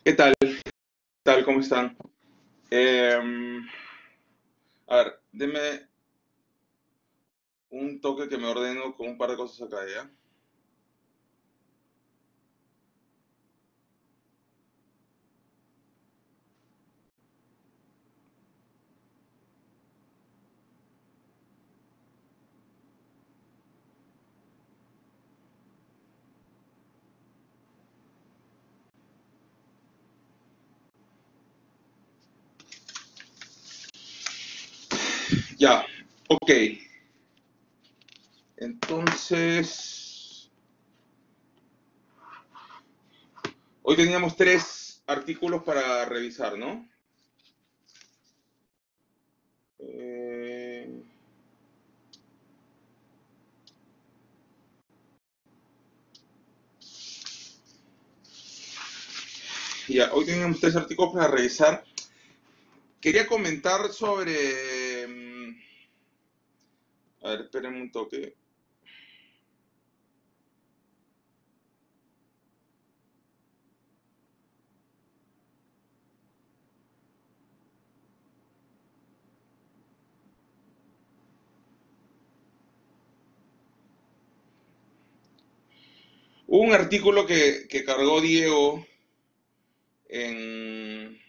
¿Qué tal? ¿Cómo están? Em, a ver, deme un toque que me ordeno con un par de cosas acá, ¿ya? Ya, ok. Entonces, hoy teníamos tres artículos para revisar, ¿no? Eh, ya, hoy teníamos tres artículos para revisar. Quería comentar sobre... a ver, espérenme un toque. Hubo un artículo que cargó Diego en,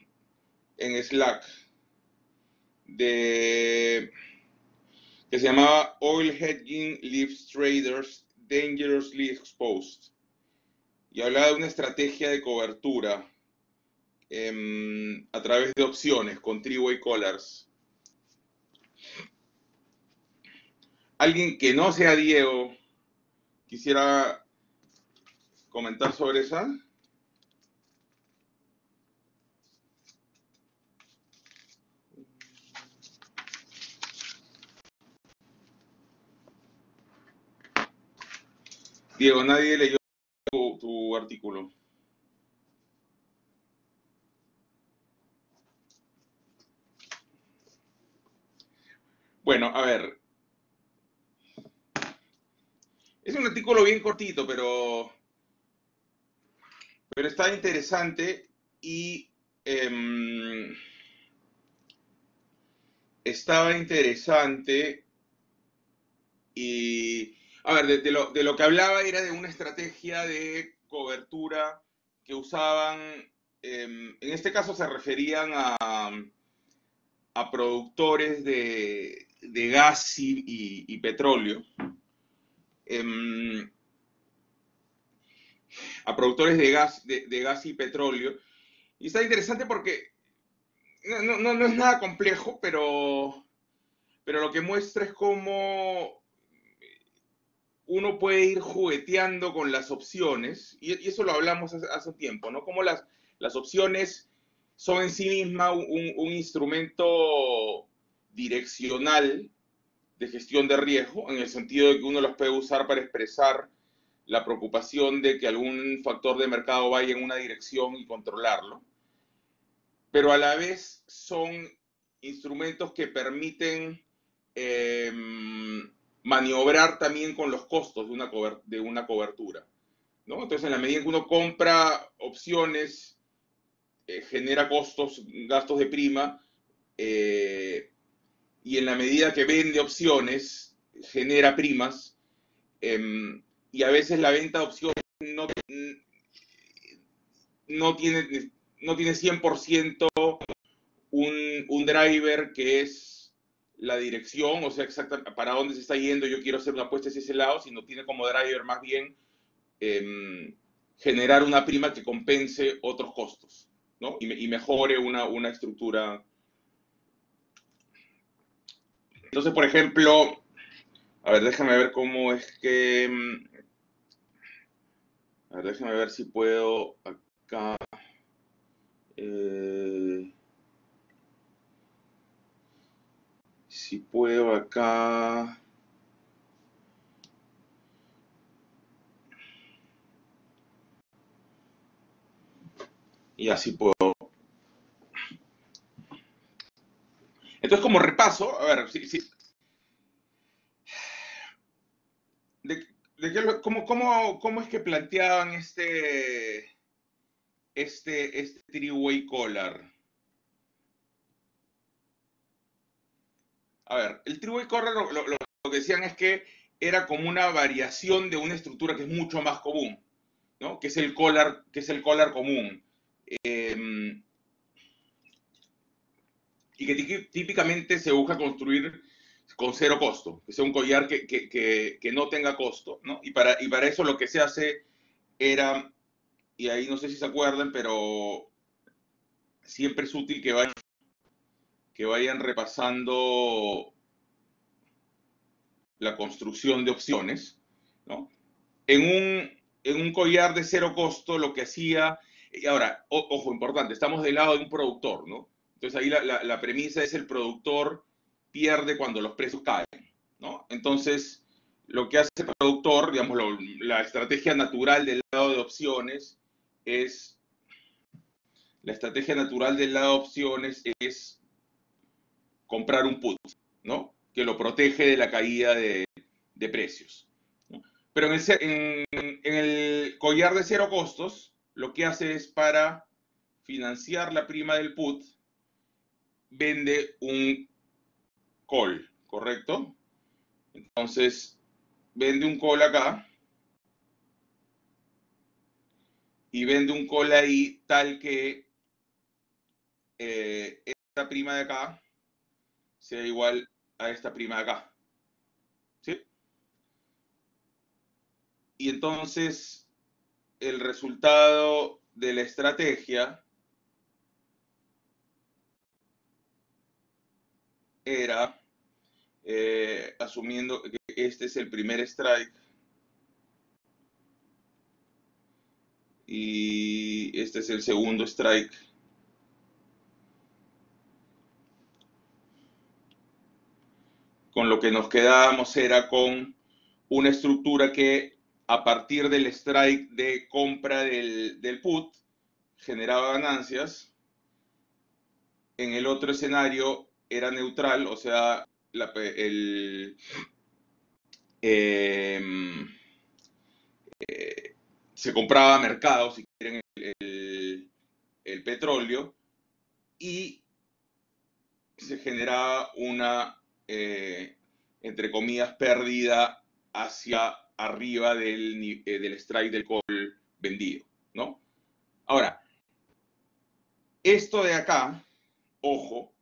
en Slack de que se llamaba Oil Hedging Leaves Traders Dangerously Exposed. Y hablaba de una estrategia de cobertura a través de opciones con three-way collars. Alguien que no sea Diego quisiera comentar sobre esa. Diego, nadie leyó tu artículo. Bueno, a ver, es un artículo bien cortito, pero está interesante y estaba interesante y, a ver, de lo que hablaba era de una estrategia de cobertura que usaban, en este caso se referían a productores de gas y petróleo, em, a productores de gas y petróleo. Y está interesante porque no es nada complejo, pero lo que muestra es cómo uno puede ir jugueteando con las opciones, y eso lo hablamos hace tiempo, ¿no? Cómo las opciones son en sí mismas un instrumento direccional de gestión de riesgo, en el sentido de que uno los puede usar para expresar la preocupación de que algún factor de mercado vaya en una dirección y controlarlo, pero a la vez son instrumentos que permiten eh, maniobrar también con los costos de una cobertura, ¿no? Entonces, en la medida en que uno compra opciones, genera costos, gastos de prima, eh, y en la medida que vende opciones, genera primas, y a veces la venta de opciones no, no tiene, no tiene 100% un driver que es la dirección, o sea, exacta, para dónde se está yendo, yo quiero hacer una apuesta hacia ese lado, sino tiene como driver más bien generar una prima que compense otros costos, ¿no? Y mejore una estructura. Entonces, por ejemplo, a ver, déjame ver cómo es que... a ver, déjame ver si puedo acá... si puedo acá... Y así puedo. Entonces, como repaso, a ver, de, cómo es que planteaban este three-way collar. A ver, el three-way collar lo que decían es que era como una variación de una estructura que es mucho más común, ¿no? Que es el collar común. Y que típicamente se busca construir con cero costo, que sea un collar que no tenga costo, ¿no? Y para eso lo que se hace era, y ahí no sé si se acuerdan, pero siempre es útil que vayan repasando la construcción de opciones, ¿no? En un collar de cero costo lo que hacía, y ahora, ojo, importante, estamos del lado de un productor, ¿no? Entonces ahí la premisa es el productor pierde cuando los precios caen, ¿no? Entonces, lo que hace el productor, digamos, la estrategia natural del lado de opciones es, la estrategia natural del lado de opciones es comprar un put, ¿no? Que lo protege de la caída de precios, ¿no? Pero en el collar de cero costos, lo que hace es para financiar la prima del put, vende un call, ¿correcto? Entonces, vende un call acá y vende un call ahí tal que esta prima de acá sea igual a esta prima de acá, ¿sí? Y entonces el resultado de la estrategia era, asumiendo que este es el primer strike y este es el segundo strike, con lo que nos quedábamos era con una estructura que a partir del strike de compra del put generaba ganancias. En el otro escenario era neutral, o sea, eh, se compraba a mercado, si quieren, el petróleo y se generaba una, entre comillas, pérdida hacia arriba del strike del call vendido, ¿no? Ahora, esto de acá, ojo,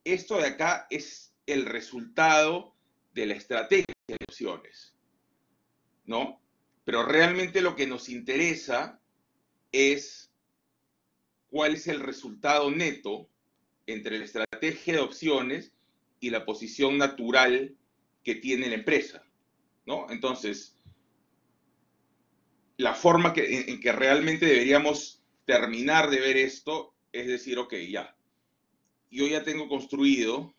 esto de acá es el resultado de la estrategia de opciones, ¿no? Pero realmente lo que nos interesa es cuál es el resultado neto entre la estrategia de opciones y la posición natural que tiene la empresa, ¿no? Entonces, la forma en que realmente deberíamos terminar de ver esto es decir, ok, ya, yo ya tengo construido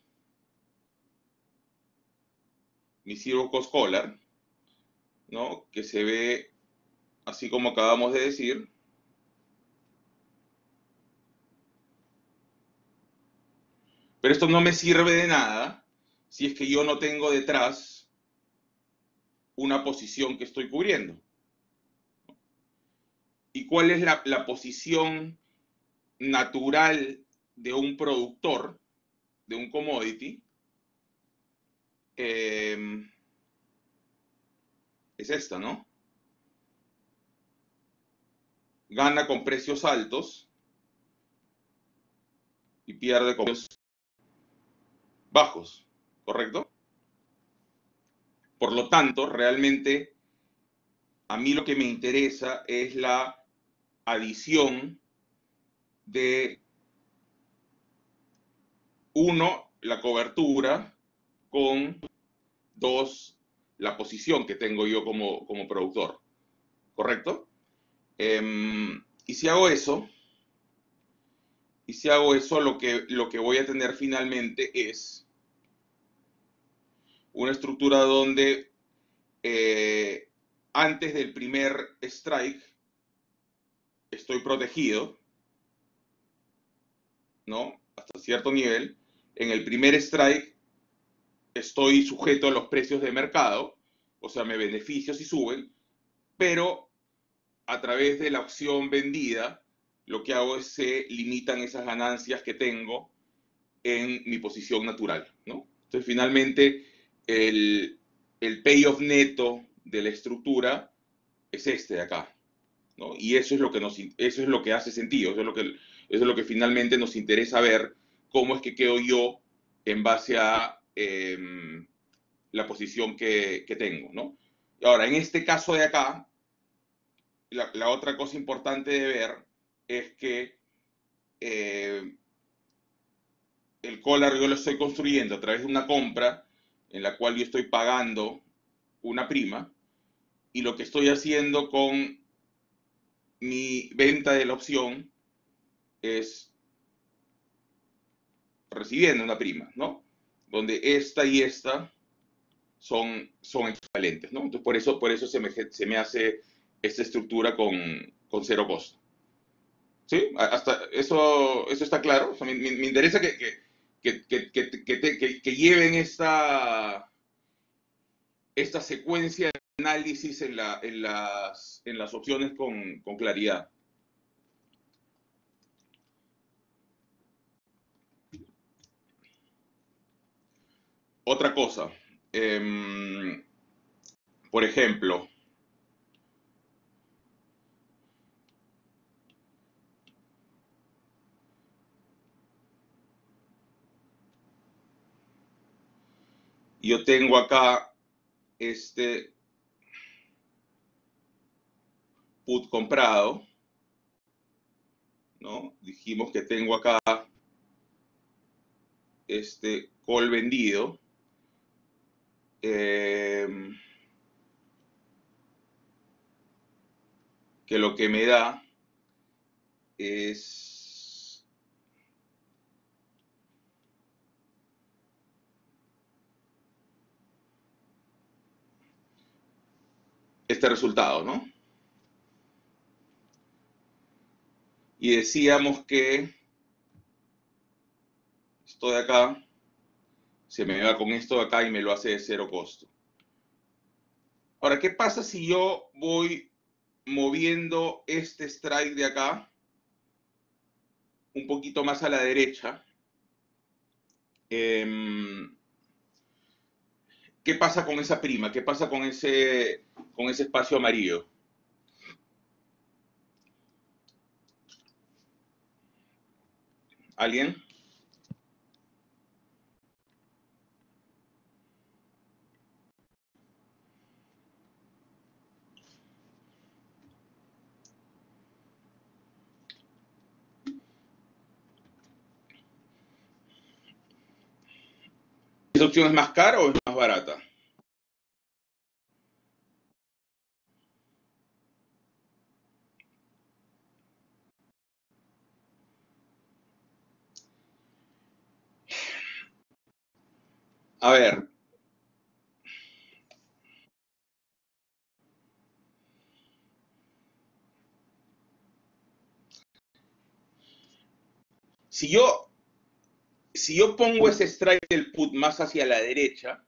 mi Zero Cost Collar, ¿no? Que se ve así como acabamos de decir. Pero esto no me sirve de nada si es que yo no tengo detrás una posición que estoy cubriendo. ¿Y cuál es la posición natural de un productor, de un commodity? Es esta, ¿no? Gana con precios altos y pierde con precios bajos, ¿correcto? Por lo tanto, realmente a mí lo que me interesa es la adición de, uno, la cobertura, con dos, la posición que tengo yo como productor, ¿correcto? Y si hago eso, lo que voy a tener finalmente es una estructura donde antes del primer strike estoy protegido, ¿no? Hasta cierto nivel. En el primer strike estoy sujeto a los precios de mercado, o sea, me beneficio si suben, pero a través de la opción vendida lo que hago es se limitan esas ganancias que tengo en mi posición natural, ¿no? Entonces, finalmente, el payoff neto de la estructura es este de acá, ¿no? Y eso es lo que, eso es lo que hace sentido, eso es lo que finalmente nos interesa ver cómo es que quedo yo en base a la posición que tengo, ¿no? Ahora, en este caso de acá, la otra cosa importante de ver es que el collar yo lo estoy construyendo a través de una compra en la cual yo estoy pagando una prima y lo que estoy haciendo con mi venta de la opción es recibiendo una prima, ¿no? Donde esta y esta son equivalentes, ¿no? Entonces, por eso se me hace esta estructura con cero costo. ¿Sí? Hasta eso está claro. O sea, me interesa que lleven esta secuencia de análisis en las opciones con claridad. Otra cosa, por ejemplo, yo tengo acá este put comprado, ¿no? Dijimos que tengo acá este call vendido. Que lo que me da es este resultado, ¿no? Y decíamos que esto de acá se me va con esto de acá y me lo hace de cero costo. Ahora, ¿qué pasa si yo voy moviendo este strike de acá un poquito más a la derecha? ¿Qué pasa con esa prima? ¿Qué pasa con ese espacio amarillo? ¿Alguien? ¿Esa opción es más cara o es más barata? A ver, si yo, si yo pongo ese strike del put más hacia la derecha,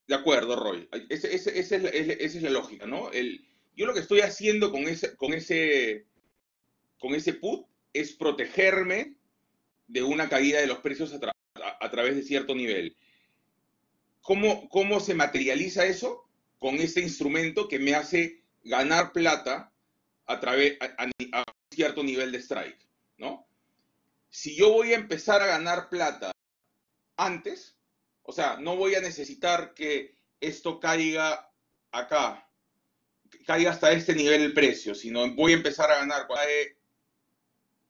de acuerdo, Roy, esa es la lógica, ¿no? Yo lo que estoy haciendo con ese put es protegerme de una caída de los precios a través de cierto nivel. ¿Cómo se materializa eso? Con este instrumento que me hace ganar plata a cierto nivel de strike, ¿no? Si yo voy a empezar a ganar plata antes, o sea, no voy a necesitar que esto caiga acá, caiga hasta este nivel el precio, sino voy a empezar a ganar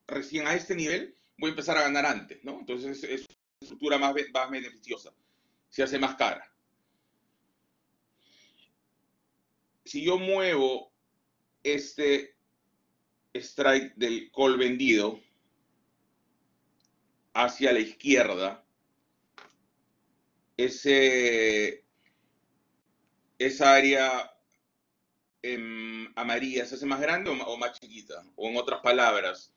recién a este nivel, voy a empezar a ganar antes, ¿no? Entonces es una estructura más beneficiosa, se hace más cara. Si yo muevo este strike del call vendido hacia la izquierda, esa área amarilla se hace más grande o más chiquita. O en otras palabras,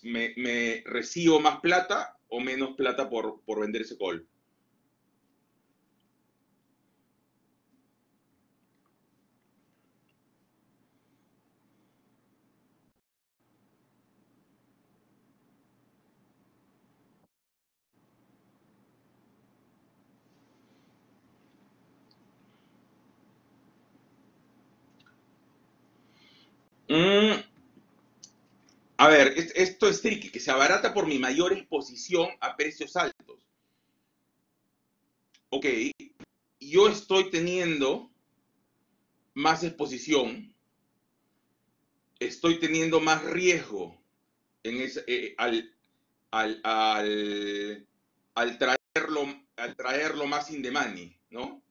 me recibo más plata o menos plata por vender ese call. Mm, a ver, esto es tricky, que se abarata por mi mayor exposición a precios altos. Ok, yo estoy teniendo más exposición, estoy teniendo más riesgo en al, al traerlo más in the money, ¿no?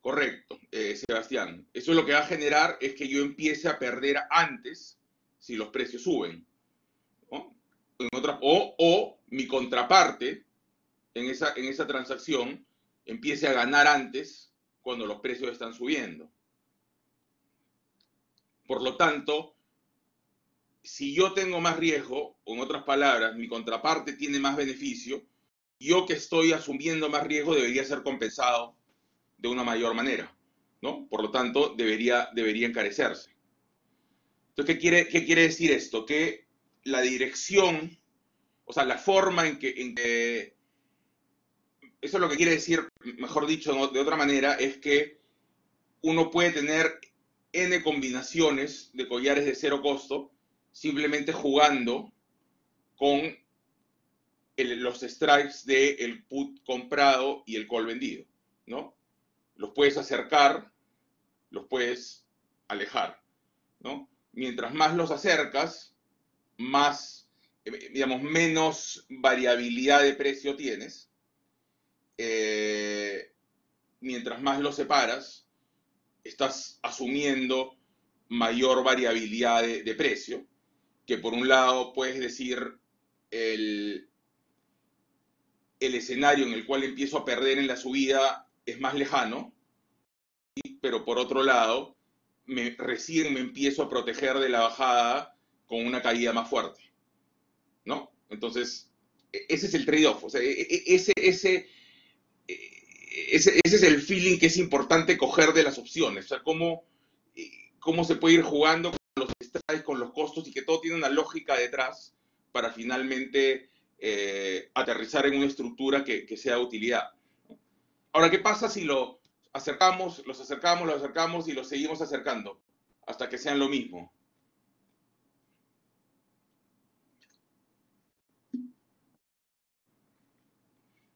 Correcto, Sebastián. Eso es lo que va a generar es que yo empiece a perder antes si los precios suben, ¿no? O mi contraparte en esa transacción empiece a ganar antes cuando los precios están subiendo. Por lo tanto, si yo tengo más riesgo, o en otras palabras, mi contraparte tiene más beneficio, yo que estoy asumiendo más riesgo debería ser compensado de una mayor manera, ¿no? Por lo tanto, debería encarecerse. Entonces, qué quiere decir esto? Que la dirección, o sea, la forma eso es lo que quiere decir, mejor dicho, de otra manera, es que uno puede tener N combinaciones de collares de cero costo simplemente jugando con los strikes del put comprado y el call vendido, ¿no? Los puedes acercar, los puedes alejar, ¿no? Mientras más los acercas, más, digamos, menos variabilidad de precio tienes. Mientras más los separas, estás asumiendo mayor variabilidad de precio, que por un lado puedes decir el escenario en el cual empiezo a perder en la subida es más lejano, pero por otro lado, recién me empiezo a proteger de la bajada con una caída más fuerte, ¿no? Entonces, ese es el trade-off. O sea, ese es el feeling que es importante coger de las opciones. O sea, cómo se puede ir jugando con los strikes, con los costos y que todo tiene una lógica detrás para finalmente aterrizar en una estructura que sea de utilidad. Ahora, ¿qué pasa si los acercamos y los seguimos acercando hasta que sean lo mismo?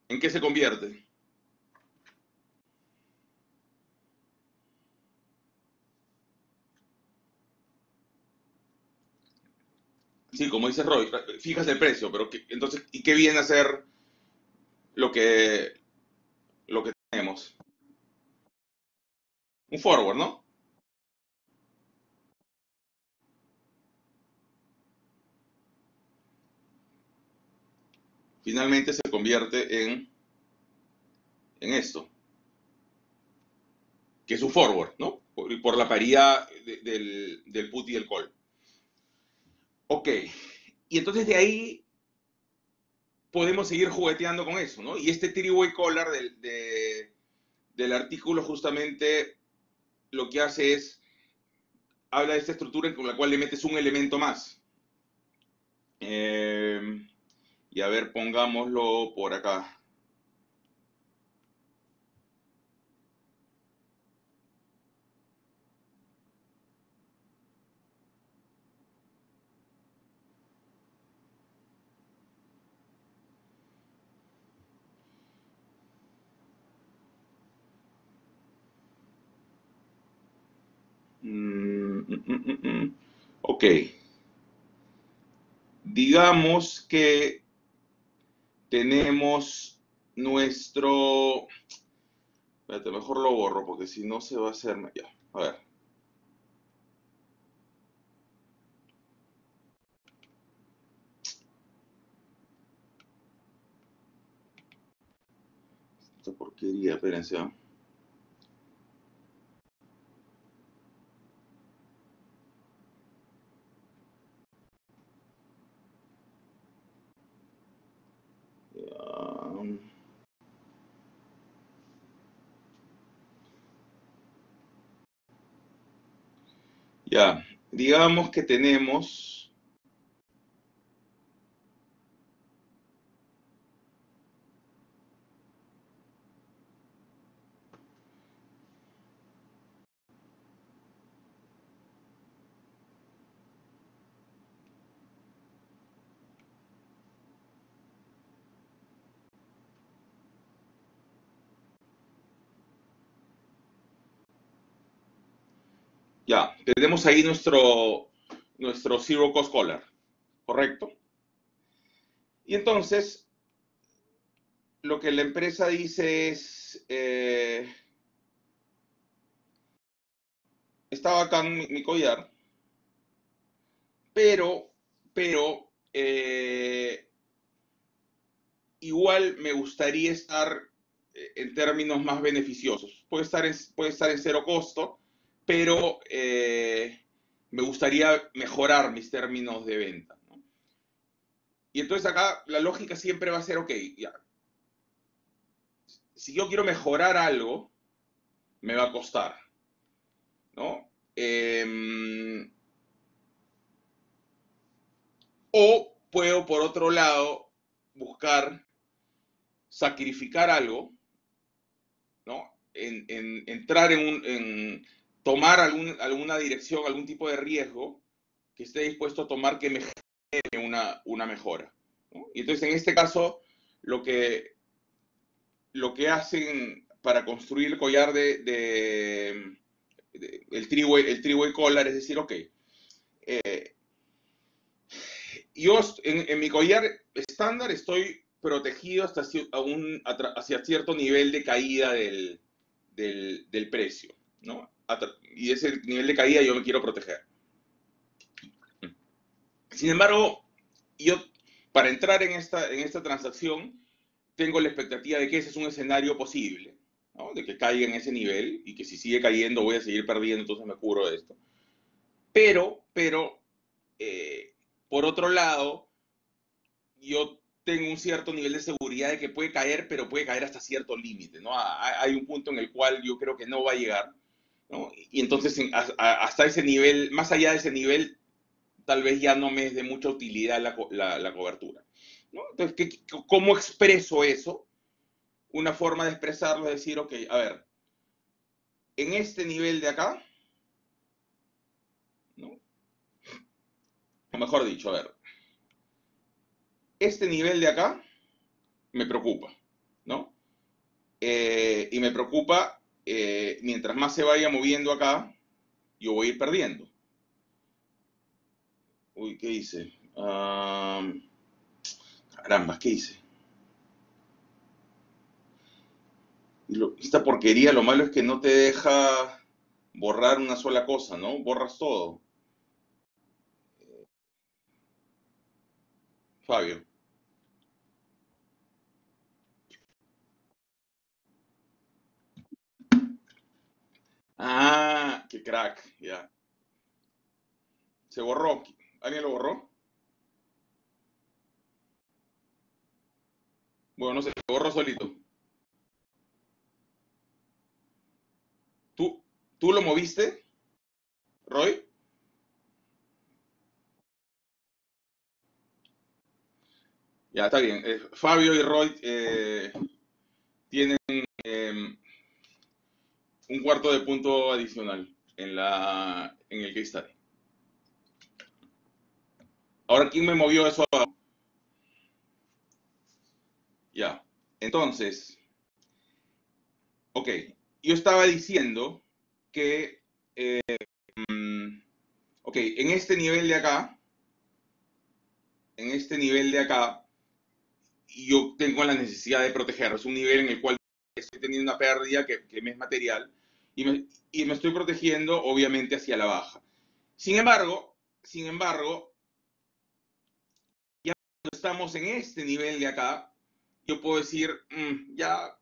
¿En qué se convierte? Sí, como dice Roy, fijas el precio, pero entonces, ¿y qué viene a ser lo que, lo que tenemos? Un forward, ¿no? Finalmente se convierte en esto, que es un forward, ¿no? Por la paridad del put y el call. Ok, y entonces de ahí podemos seguir jugueteando con eso, ¿no? Y este three-way collar del artículo justamente lo que hace es, habla de esta estructura con la cual le metes un elemento más. Y a ver, pongámoslo por acá. Ok. Digamos que tenemos nuestro... Espérate, mejor lo borro porque si no se va a hacer... Ya, a ver. Esta porquería, espérense. ¿Eh? Ya. Ya, digamos que tenemos... Ya, tenemos ahí nuestro Zero Cost Collar, ¿correcto? Y entonces, lo que la empresa dice es, está bacán mi collar, pero, pero, igual me gustaría estar en términos más beneficiosos. Puede estar en cero costo, pero me gustaría mejorar mis términos de venta, ¿no? Y entonces acá la lógica siempre va a ser, ok, ya, si yo quiero mejorar algo, me va a costar, ¿no? O puedo, por otro lado, buscar sacrificar algo, ¿no? Entrar tomar alguna dirección, algún tipo de riesgo que esté dispuesto a tomar que me genere una mejora, ¿no? Y entonces, en este caso, lo que, lo que hacen para construir el collar el three-way collar es decir, ok, yo en mi collar estándar estoy protegido hacia cierto nivel de caída del precio, ¿no? Y ese nivel de caída yo me quiero proteger. Sin embargo, yo para entrar en esta transacción tengo la expectativa de que ese es un escenario posible, ¿no? De que caiga en ese nivel y que si sigue cayendo voy a seguir perdiendo, entonces me cubro de esto. Pero, eh, por otro lado, yo tengo un cierto nivel de seguridad de que puede caer, pero puede caer hasta cierto límite, ¿no? Hay un punto en el cual yo creo que no va a llegar, ¿no? Y entonces hasta ese nivel, más allá de ese nivel, tal vez ya no me es de mucha utilidad la cobertura, ¿no? Entonces, ¿cómo expreso eso? Una forma de expresarlo es decir, ok, a ver, en este nivel de acá, ¿no? O mejor dicho, a ver, este nivel de acá me preocupa, ¿no? Y me preocupa, mientras más se vaya moviendo acá, yo voy a ir perdiendo. Uy, ¿qué hice? Caramba, ¿qué hice? Esta porquería, lo malo es que no te deja borrar una sola cosa, ¿no? Borras todo. Fabio. Ah, qué crack, ya. Se borró. ¿Alguien lo borró? Bueno, no sé, se borró solito. ¿Tú lo moviste, Roy? Ya, está bien. Fabio y Roy tienen eh, un cuarto de punto adicional en el case study. Ahora, ¿quién me movió eso? Ya. Entonces, ok. Yo estaba diciendo que, ok, en este nivel de acá, yo tengo la necesidad de protegerlo. Es un nivel en el cual estoy teniendo una pérdida que me es material y me estoy protegiendo, obviamente, hacia la baja. Sin embargo, ya cuando estamos en este nivel de acá, yo puedo decir, ya,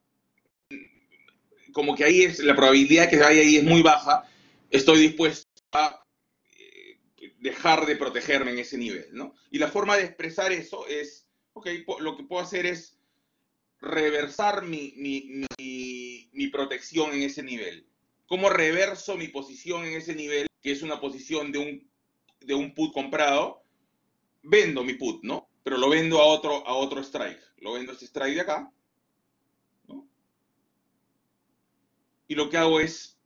como que ahí la probabilidad que vaya ahí es muy baja, estoy dispuesto a dejar de protegerme en ese nivel, ¿no? Y la forma de expresar eso es, ok, lo que puedo hacer es reversar mi protección en ese nivel. ¿Cómo reverso mi posición en ese nivel, que es una posición de un put comprado? Vendo mi put, ¿no? Pero lo vendo a otro strike. Lo vendo a este strike de acá, ¿no? Y lo que hago es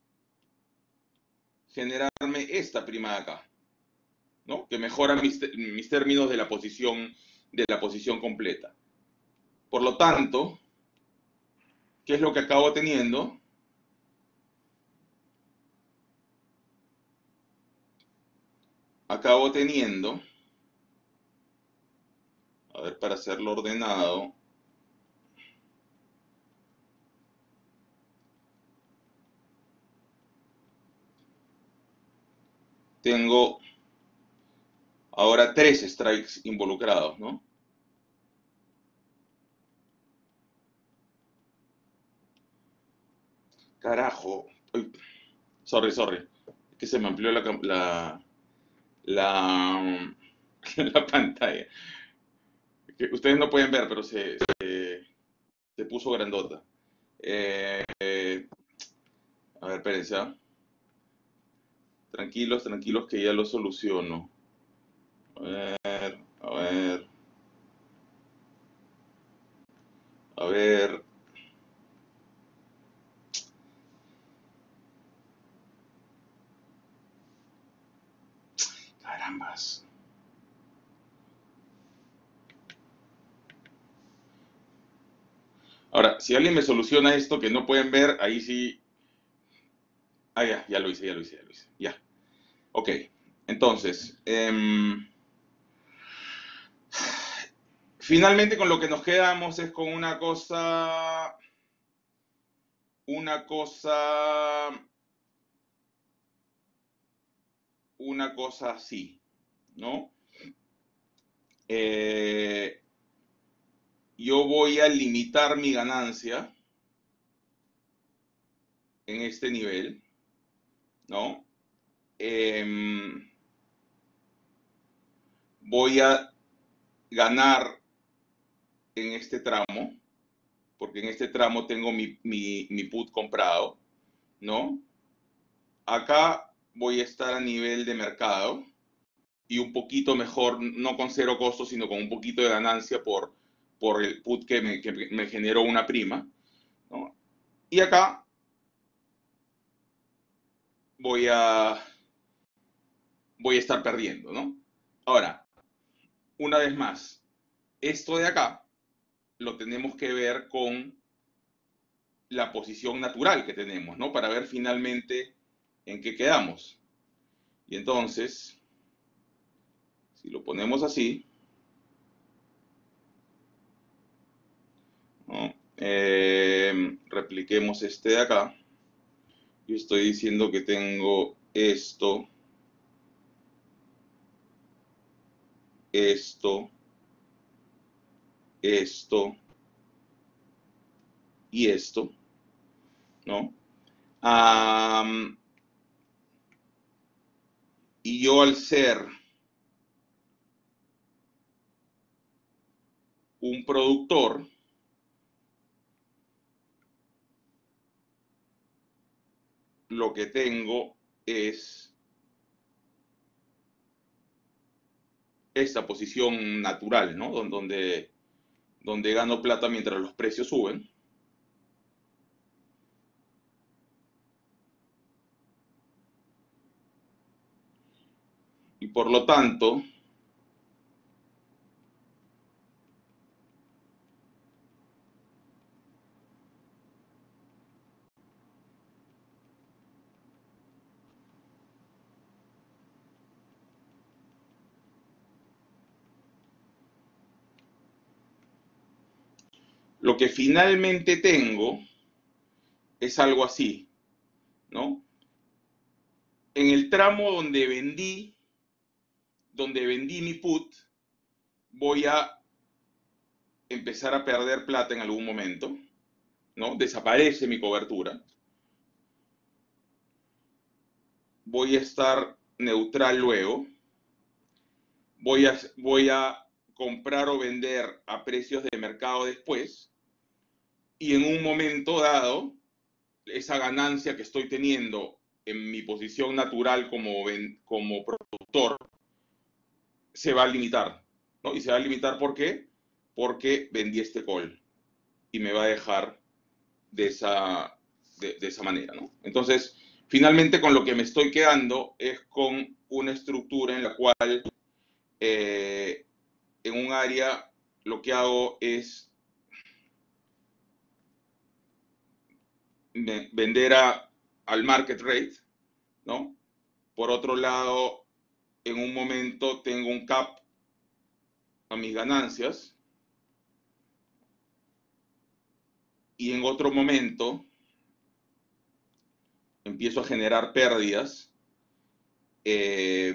generarme esta prima de acá, ¿no? Que mejora mis términos de la posición completa. Por lo tanto, ¿qué es lo que acabo teniendo? acabo teniendo, a ver, para hacerlo ordenado, tengo ahora 3 strikes involucrados, ¿no? Carajo. Uy, sorry, sorry. Es que se me amplió la, la pantalla. Que ustedes no pueden ver, pero se puso grandota. A ver, espérense, ¿ah? Tranquilos, tranquilos que ya lo soluciono. A ver, a ver, a ver. Carambas. Ahora, si alguien me soluciona esto que no pueden ver, ahí sí. Ah, ya, ya lo hice, ya lo hice, ya lo hice. Ya. Ok. Entonces, finalmente con lo que nos quedamos es con una cosa, una cosa así, ¿no? Eh, yo voy a limitar mi ganancia en este nivel, ¿no? Em, voy a ganar en este tramo, porque en este tramo tengo mi put comprado, ¿no? Acá voy a estar a nivel de mercado y un poquito mejor, no con cero costo, sino con un poquito de ganancia por el put que me generó una prima, ¿no? Y acá voy a, voy a estar perdiendo, ¿no? Ahora, una vez más, esto de acá lo tenemos que ver con la posición natural que tenemos, ¿no? Para ver finalmente en qué quedamos. Y entonces, si lo ponemos así, ¿no? Repliquemos este de acá. Yo estoy diciendo que tengo esto, esto, esto y esto, ¿no? Um, y yo al ser un productor, lo que tengo es esta posición natural, ¿no? Donde gano plata mientras los precios suben. Y por lo tanto, lo que finalmente tengo es algo así, ¿no? En el tramo donde vendí mi put, voy a empezar a perder plata en algún momento, ¿no? Desaparece mi cobertura. Voy a estar neutral luego. Voy a comprar o vender a precios de mercado después. Y en un momento dado, esa ganancia que estoy teniendo en mi posición natural como productor se va a limitar, ¿no? Y se va a limitar, ¿por qué? Porque vendí este call y me va a dejar de esa manera, ¿no? Entonces, finalmente con lo que me estoy quedando es con una estructura en la cual en un área lo que hago es vender al market rate, ¿no? Por otro lado, en un momento tengo un cap a mis ganancias y en otro momento empiezo a generar pérdidas, eh,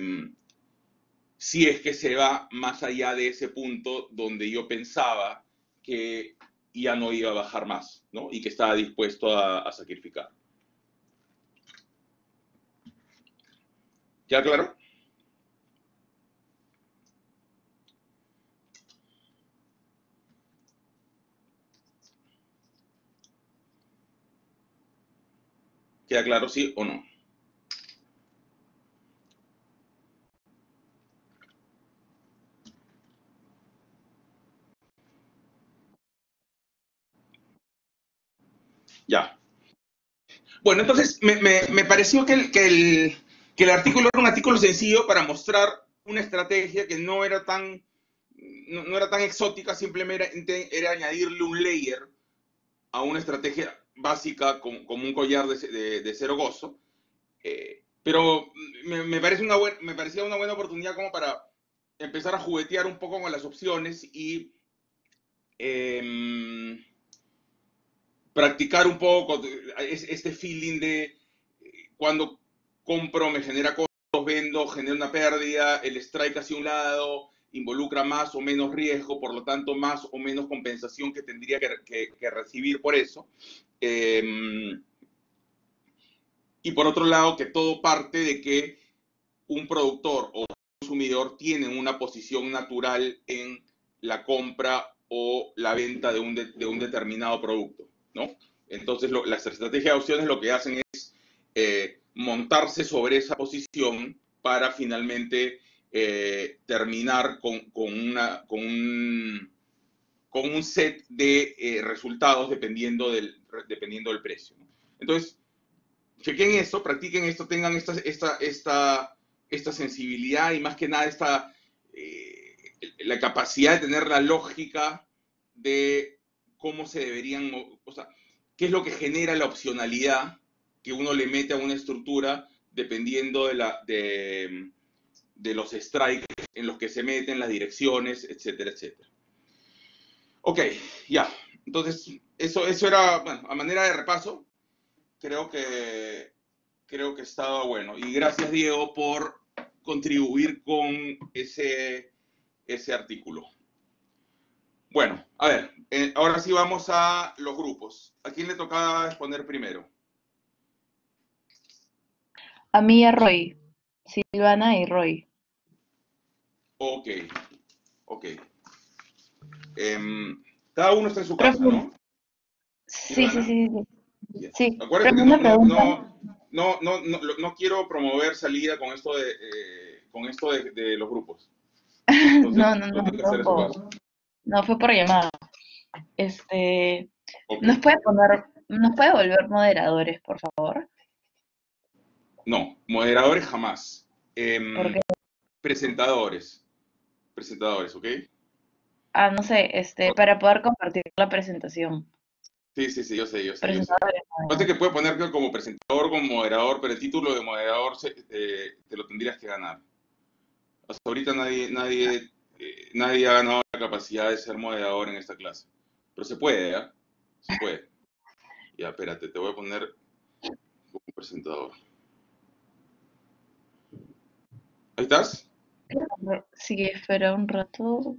si es que se va más allá de ese punto donde yo pensaba que ya no iba a bajar más, ¿no? Y que estaba dispuesto a sacrificar. ¿Queda claro? ¿Queda claro sí o no? Ya. Bueno, entonces me pareció que el artículo era un artículo sencillo para mostrar una estrategia que no era tan exótica, simplemente era añadirle un layer a una estrategia básica como un collar de cero gozo. Pero me parecía una buena oportunidad como para empezar a juguetear un poco con las opciones y eh, practicar un poco este feeling de cuando compro me genera costos, vendo, genera una pérdida, el strike hacia un lado involucra más o menos riesgo, por lo tanto más o menos compensación que tendría que recibir por eso. Eh, y por otro lado, que todo parte de que un productor o un consumidor tienen una posición natural en la compra o la venta de un determinado producto, ¿no? Entonces, las estrategias de opciones lo que hacen es montarse sobre esa posición para finalmente terminar con un set de resultados dependiendo del precio, ¿no? Entonces, chequen esto, practiquen esto, tengan esta sensibilidad y más que nada la capacidad de tener la lógica de cómo se deberían, o sea, qué es lo que genera la opcionalidad que uno le mete a una estructura dependiendo de los strikes en los que se meten, las direcciones, etcétera, etcétera. Ok, ya. Entonces, eso era, bueno, a manera de repaso, creo que estaba bueno. Y gracias, Diego, por contribuir con ese artículo. Bueno, a ver, ahora sí vamos a los grupos. ¿A quién le tocaba exponer primero? A mí y a Roy, Silvana y Roy. Ok, ok. Em, cada uno está en su casa, Profe, ¿no? sí, sí, Silvana. sí, sí. Yeah. Sí, Acuérdate profe, que una pregunta. no quiero promover salida con esto de los grupos. Entonces, No, no, no, lo tiene que hacer en su casa. no, no fue por llamada. Este, Ok. ¿nos puede volver moderadores, por favor? No, moderadores jamás. Porque, Presentadores. Presentadores, ¿ok? no sé, para poder compartir la presentación. Sí, sí, sí, yo sé. Presentadores, Pasa no, que puede poner como presentador, como moderador, pero el título de moderador te lo tendrías que ganar. Hasta ahorita nadie ha ganado la capacidad de ser moderador en esta clase. Pero se puede, ¿ya? Se puede. Ya, espérate, te voy a poner como presentador. ¿Ahí estás? no. Sí, espera un rato.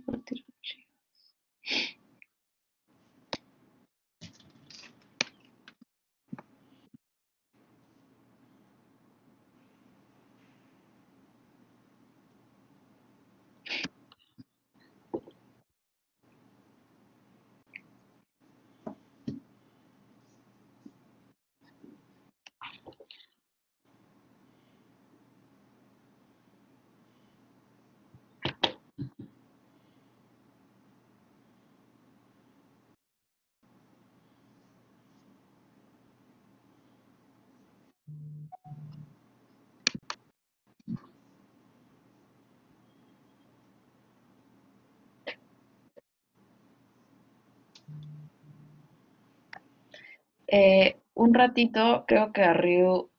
Un ratito, creo que a Ryu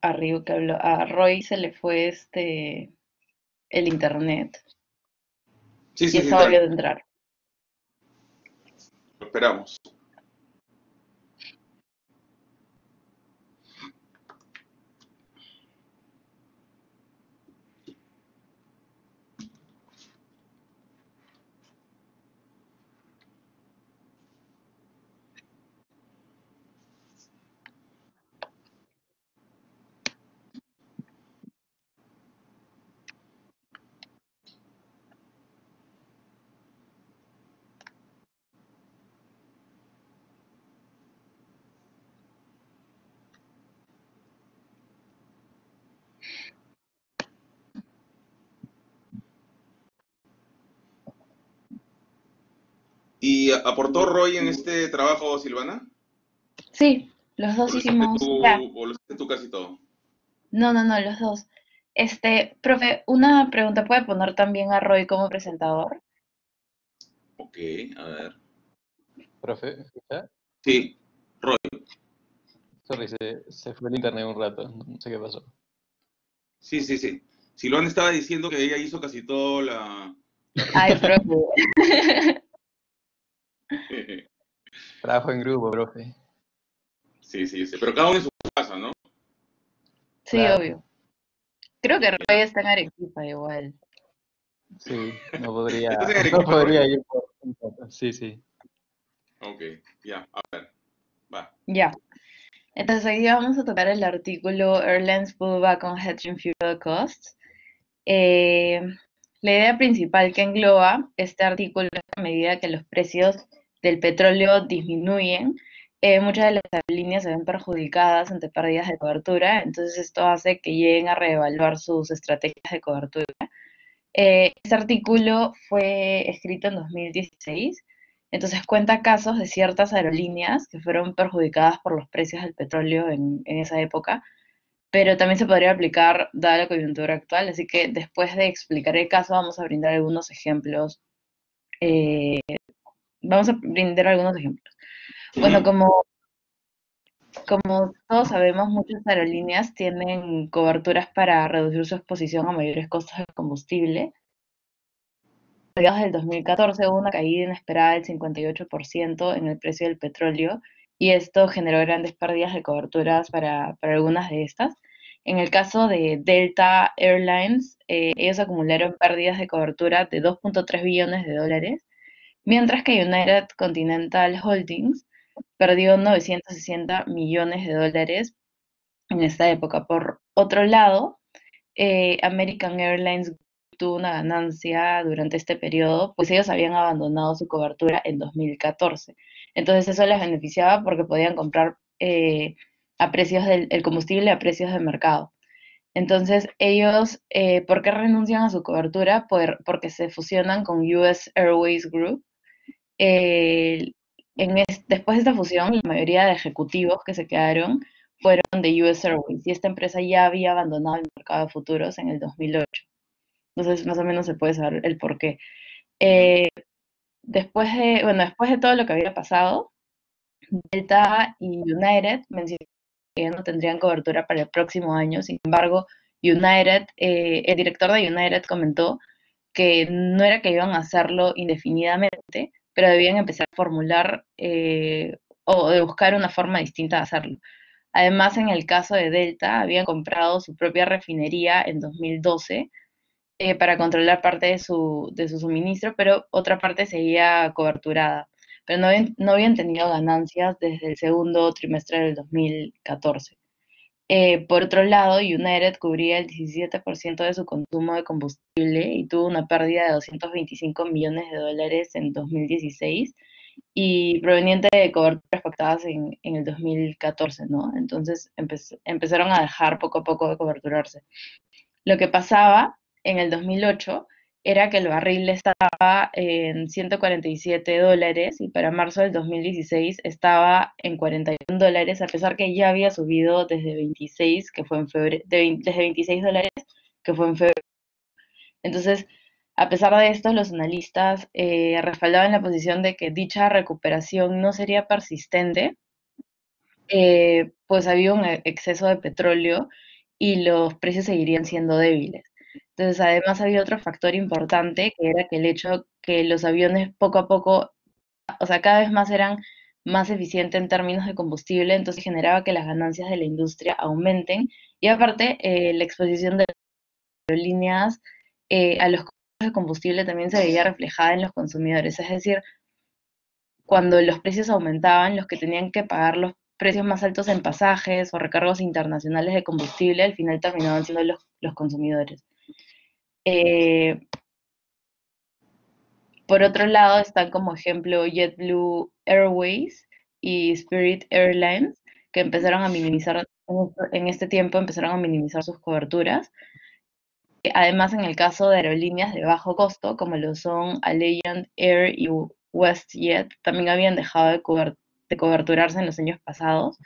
que habló, a Roy se le fue el internet Sí, y sí, sí, está tranqui, volviendo a entrar. lo esperamos. ¿Y aportó Roy en este trabajo, Silvana? Sí, los ¿O dos lo hiciste hicimos, ya, tú, o lo hiciste tú casi todo? no, los dos. Profe, una pregunta, ¿puede poner también a Roy como presentador? Ok, a ver. Profe, ¿me escucha? Sí, Roy. Sorry, se fue el internet un rato, no sé qué pasó. Sí, sí, sí. Silvana estaba diciendo que ella hizo casi todo la Ay, presentación. profe. Trabajo en grupo, profe. Sí, sí, sí. Pero cada uno en su casa, ¿no? Sí, Claro, obvio. Creo que Ya. Roy está en Arequipa igual. sí, no podría, ¿Estás en no Arequipa, Roy? podría ir por un rato. Sí, sí. Ok, ya, a ver, va. Ya. Entonces hoy día vamos a tocar el artículo Airlines Pullback on Hedging Fuel Costs. Eh, la idea principal que engloba este artículo es que a medida que los precios del petróleo disminuyen, muchas de las aerolíneas se ven perjudicadas ante pérdidas de cobertura, entonces esto hace que lleguen a reevaluar sus estrategias de cobertura. Este artículo fue escrito en 2016, entonces cuenta casos de ciertas aerolíneas que fueron perjudicadas por los precios del petróleo en esa época, pero también se podría aplicar dada la coyuntura actual, así que después de explicar el caso vamos a brindar algunos ejemplos. eh, Vamos a brindar algunos ejemplos. Bueno, Ujú. como todos sabemos, muchas aerolíneas tienen coberturas para reducir su exposición a mayores costos de combustible. A mediados del 2014 hubo una caída inesperada del 58% en el precio del petróleo y esto generó grandes pérdidas de coberturas para algunas de estas. En el caso de Delta Airlines, ellos acumularon pérdidas de cobertura de 2.3 billones de dólares, mientras que United Continental Holdings perdió 960 millones de dólares en esta época. Por otro lado, American Airlines tuvo una ganancia durante este periodo, pues ellos habían abandonado su cobertura en 2014. Entonces eso les beneficiaba porque podían comprar a precios del el combustible a precios de mercado. Entonces ellos, ¿por qué renuncian a su cobertura? Porque se fusionan con US Airways Group. Eh, Después de esta fusión, la mayoría de ejecutivos que se quedaron fueron de US Airways y esta empresa ya había abandonado el mercado de futuros en el 2008. Entonces, más o menos se puede saber el por qué. Ujú. Eh, después de todo lo que había pasado, Delta y United mencionaron que ya no tendrían cobertura para el próximo año. Sin embargo, el director de United comentó que no era que iban a hacerlo indefinidamente, pero debían empezar a formular o de buscar una forma distinta de hacerlo. Además, en el caso de Delta, habían comprado su propia refinería en 2012 para controlar parte de su suministro, pero otra parte seguía coberturada. Pero no habían tenido ganancias desde el segundo trimestre del 2014. Por otro lado, United cubría el 17% de su consumo de combustible y tuvo una pérdida de 225 millones de dólares en 2016 y proveniente de coberturas pactadas en el 2014, ¿no? Entonces empezaron a dejar poco a poco de coberturarse. Lo que pasaba en el 2008 era que el barril estaba en $147 y para marzo del 2016 estaba en $41, a pesar que ya había subido desde 26, que fue en febrero, desde $26, que fue en febrero. Entonces, a pesar de esto, los analistas respaldaban la posición de que dicha recuperación no sería persistente, pues había un exceso de petróleo y los precios seguirían siendo débiles. Entonces, además había otro factor importante, que era que el hecho que los aviones poco a poco, o sea, cada vez más eran más eficientes en términos de combustible, entonces generaba que las ganancias de la industria aumenten. Y aparte, la exposición de las aerolíneas a los costos de combustible también se veía reflejada en los consumidores. Es decir, cuando los precios aumentaban, los que tenían que pagar los precios más altos en pasajes o recargos internacionales de combustible, al final terminaban siendo los consumidores. Eh, por otro lado, están como ejemplo JetBlue Airways y Spirit Airlines, que empezaron a minimizar, en este tiempo empezaron a minimizar sus coberturas. Además, en el caso de aerolíneas de bajo costo, como lo son Allegiant Air y WestJet, también habían dejado de coberturarse en los años pasados.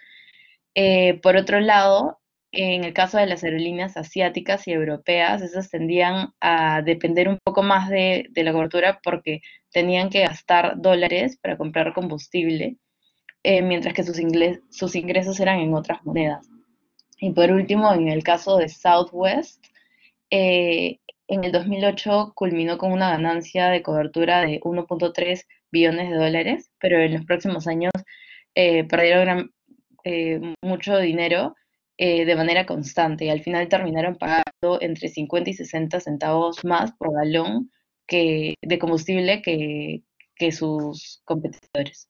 Por otro lado, en el caso de las aerolíneas asiáticas y europeas, esas tendían a depender un poco más de la cobertura porque tenían que gastar dólares para comprar combustible, mientras que sus ingresos eran en otras monedas. Y por último, en el caso de Southwest, eh, en el 2008 culminó con una ganancia de cobertura de 1.3 billones de dólares, pero en los próximos años perdieron mucho dinero de manera constante y al final terminaron pagando entre 50 y 60 centavos más por galón de combustible que sus competidores.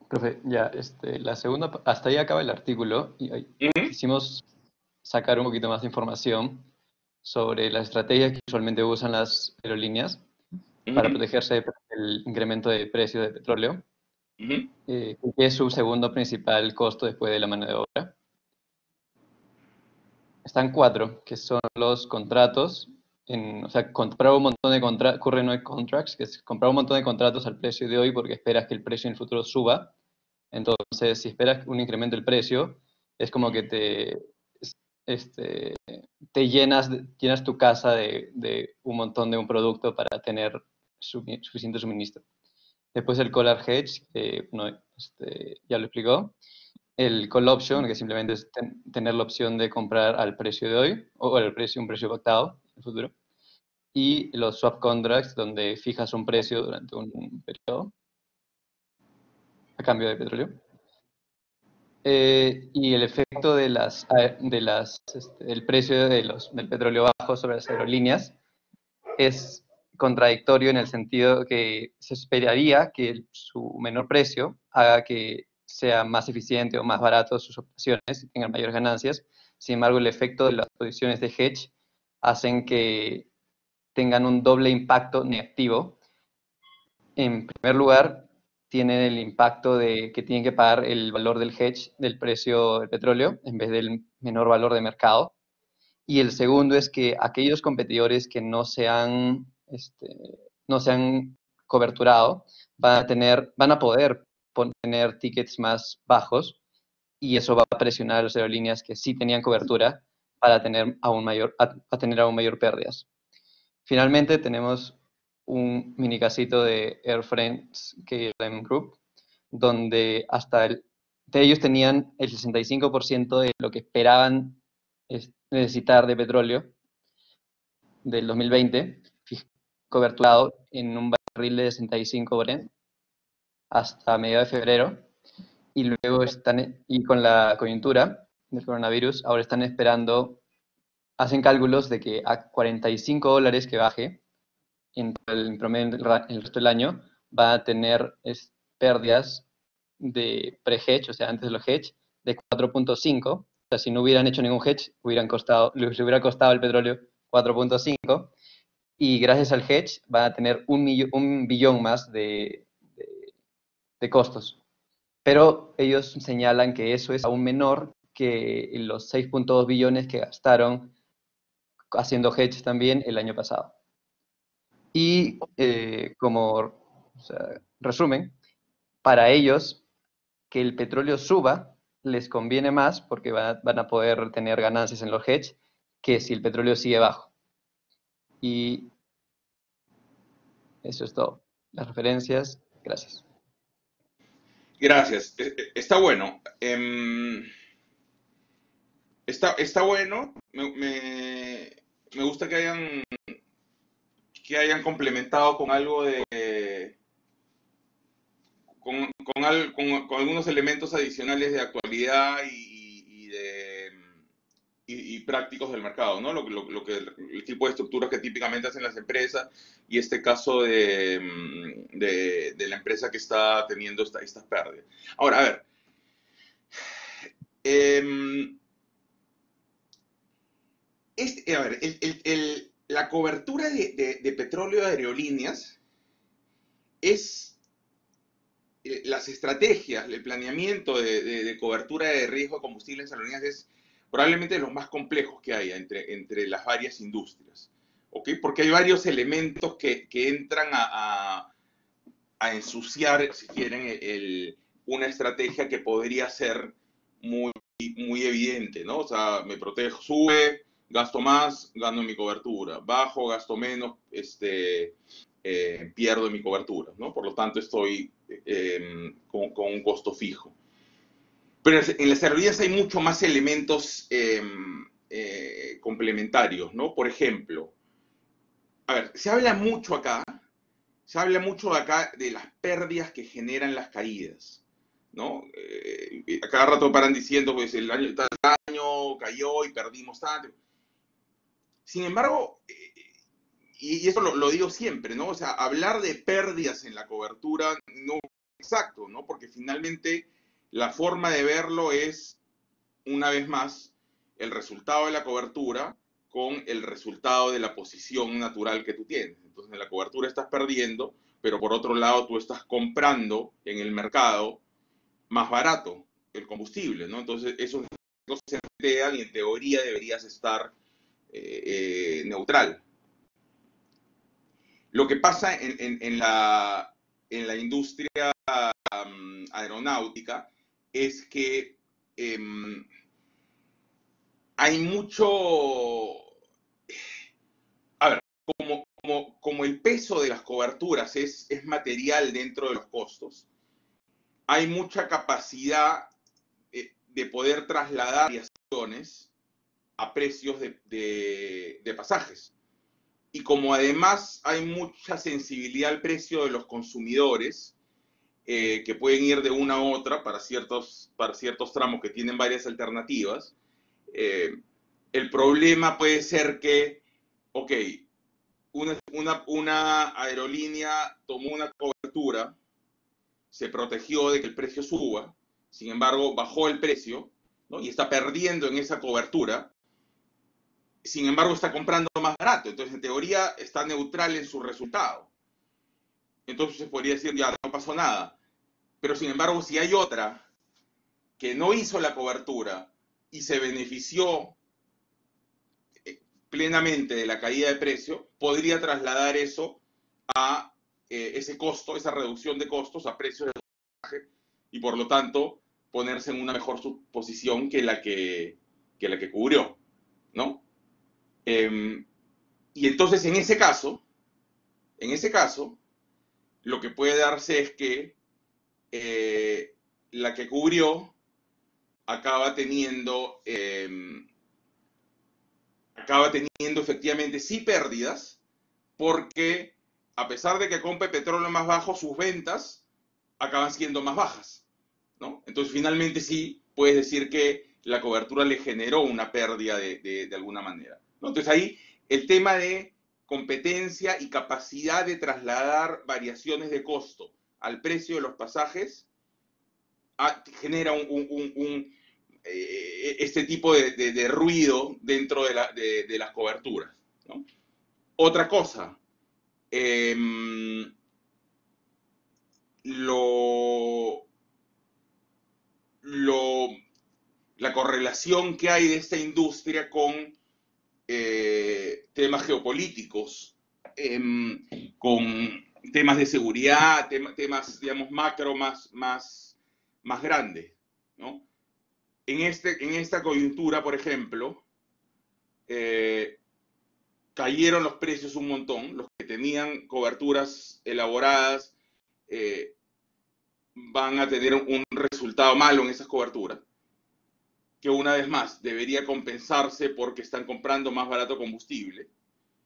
Profe, ya, la segunda, hasta ahí acaba el artículo y Ujú, quisimos sacar un poquito más de información sobre las estrategias que usualmente usan las aerolíneas para ujú, protegerse del incremento de precio de petróleo, ujú. que es su segundo principal costo después de la mano de obra. Están cuatro, que son los contratos, o sea, comprar un montón de current note contracts, que es comprar un montón de contratos al precio de hoy porque esperas que el precio en el futuro suba. Entonces, si esperas un incremento del precio, es como que te llenas tu casa de un montón de un producto para tener suficiente suministro. Después el collar hedge, no, ya lo explicó. El call option, que simplemente es tener la opción de comprar al precio de hoy, o un precio pactado en el futuro. Y los swap contracts, donde fijas un precio durante un periodo a cambio de petróleo. Y el efecto del precio del petróleo bajo sobre las aerolíneas es contradictorio en el sentido que se esperaría que su menor precio haga que sea más eficiente o más barato sus operaciones y tengan mayores ganancias. Sin embargo, el efecto de las posiciones de hedge hacen que tengan un doble impacto negativo. En primer lugar, tienen el impacto de que tienen que pagar el valor del hedge del precio del petróleo en vez del menor valor de mercado. Y el segundo es que aquellos competidores que no se han coberturado van a poder tener tickets más bajos y eso va a presionar a las aerolíneas que sí tenían cobertura para tener a tener aún mayor pérdidas. Finalmente tenemos un mini casito de Air France KLM Group, donde de ellos tenían el 65% de lo que esperaban necesitar de petróleo del 2020, coberturado en un barril de 65 Brent hasta mediados de febrero, y luego y con la coyuntura del coronavirus, ahora están esperando, hacen cálculos de que a $45 que baje, en promedio el resto del año, va a tener pérdidas de pre-hedge, o sea, antes de los hedge, de 4.5. O sea, si no hubieran hecho ningún hedge, les hubiera costado el petróleo 4.5. Y gracias al hedge van a tener un billón más de costos. Pero ellos señalan que eso es aún menor que los 6.2 billones que gastaron haciendo hedge también el año pasado. Y resumen, para ellos que el petróleo suba les conviene más porque van a poder tener ganancias en los hedge que si el petróleo sigue bajo. Y eso es todo. Las referencias, gracias. Gracias. Está bueno. Está bueno, me gusta que hayan complementado con algo de, con algunos elementos adicionales de actualidad y prácticos del mercado, ¿no? El tipo de estructuras que típicamente hacen las empresas y este caso de la empresa que está teniendo estas pérdidas. Ahora, a ver, eh, la cobertura de petróleo de aerolíneas es las estrategias, el planeamiento de cobertura de riesgo de combustibles en aerolíneas es probablemente de los más complejos que hay entre las varias industrias. ¿Ok? Porque hay varios elementos que entran a ensuciar, si quieren, una estrategia que podría ser muy evidente, ¿no? O sea, me protejo, sube, gasto más, gano mi cobertura, bajo, gasto menos, pierdo mi cobertura, ¿no? Por lo tanto, estoy con un costo fijo. Pero en las aerolíneas hay mucho más elementos complementarios, ¿no? Por ejemplo, a ver, se habla mucho acá de las pérdidas que generan las caídas, ¿no? A cada rato paran diciendo, pues el año cayó y perdimos tanto. Sin embargo, y eso lo digo siempre, ¿no? O sea, hablar de pérdidas en la cobertura no es exacto, ¿no? Porque finalmente la forma de verlo es, una vez más, el resultado de la cobertura con el resultado de la posición natural que tú tienes. Entonces, en la cobertura estás perdiendo, pero por otro lado tú estás comprando en el mercado más barato el combustible, ¿no? Entonces, esos no se netean y en teoría deberías estar neutral. Lo que pasa en la industria aeronáutica es que hay mucho, a ver, como el peso de las coberturas es material dentro de los costos, hay mucha capacidad de poder trasladar variaciones a precios de pasajes. Y como además hay mucha sensibilidad al precio de los consumidores, que pueden ir de una a otra para ciertos tramos que tienen varias alternativas, el problema puede ser que, ok, una aerolínea tomó una cobertura, se protegió de que el precio suba, sin embargo bajó el precio, ¿no? Y está perdiendo en esa cobertura, sin embargo está comprando más barato, entonces en teoría está neutral en su resultado. Entonces se podría decir, ya no pasó nada. Pero sin embargo, si hay otra que no hizo la cobertura y se benefició plenamente de la caída de precio, podría trasladar eso a ese costo, esa reducción de costos a precios de pasaje y por lo tanto ponerse en una mejor posición que la que cubrió, ¿no? Y entonces en ese caso, lo que puede darse es que la que cubrió acaba teniendo efectivamente sí pérdidas, porque a pesar de que compre petróleo más bajo, sus ventas acaban siendo más bajas, ¿no? Entonces finalmente sí puedes decir que la cobertura le generó una pérdida de alguna manera, ¿no? Entonces ahí el tema de competencia y capacidad de trasladar variaciones de costo al precio de los pasajes genera este tipo de ruido dentro de las coberturas, ¿no? Otra cosa, la correlación que hay de esta industria con temas geopolíticos, con temas de seguridad, temas, digamos, macro más grandes, ¿no? En esta coyuntura, por ejemplo, cayeron los precios un montón. Los que tenían coberturas elaboradas van a tener un resultado malo en esas coberturas. que una vez más debería compensarse porque están comprando más barato combustible.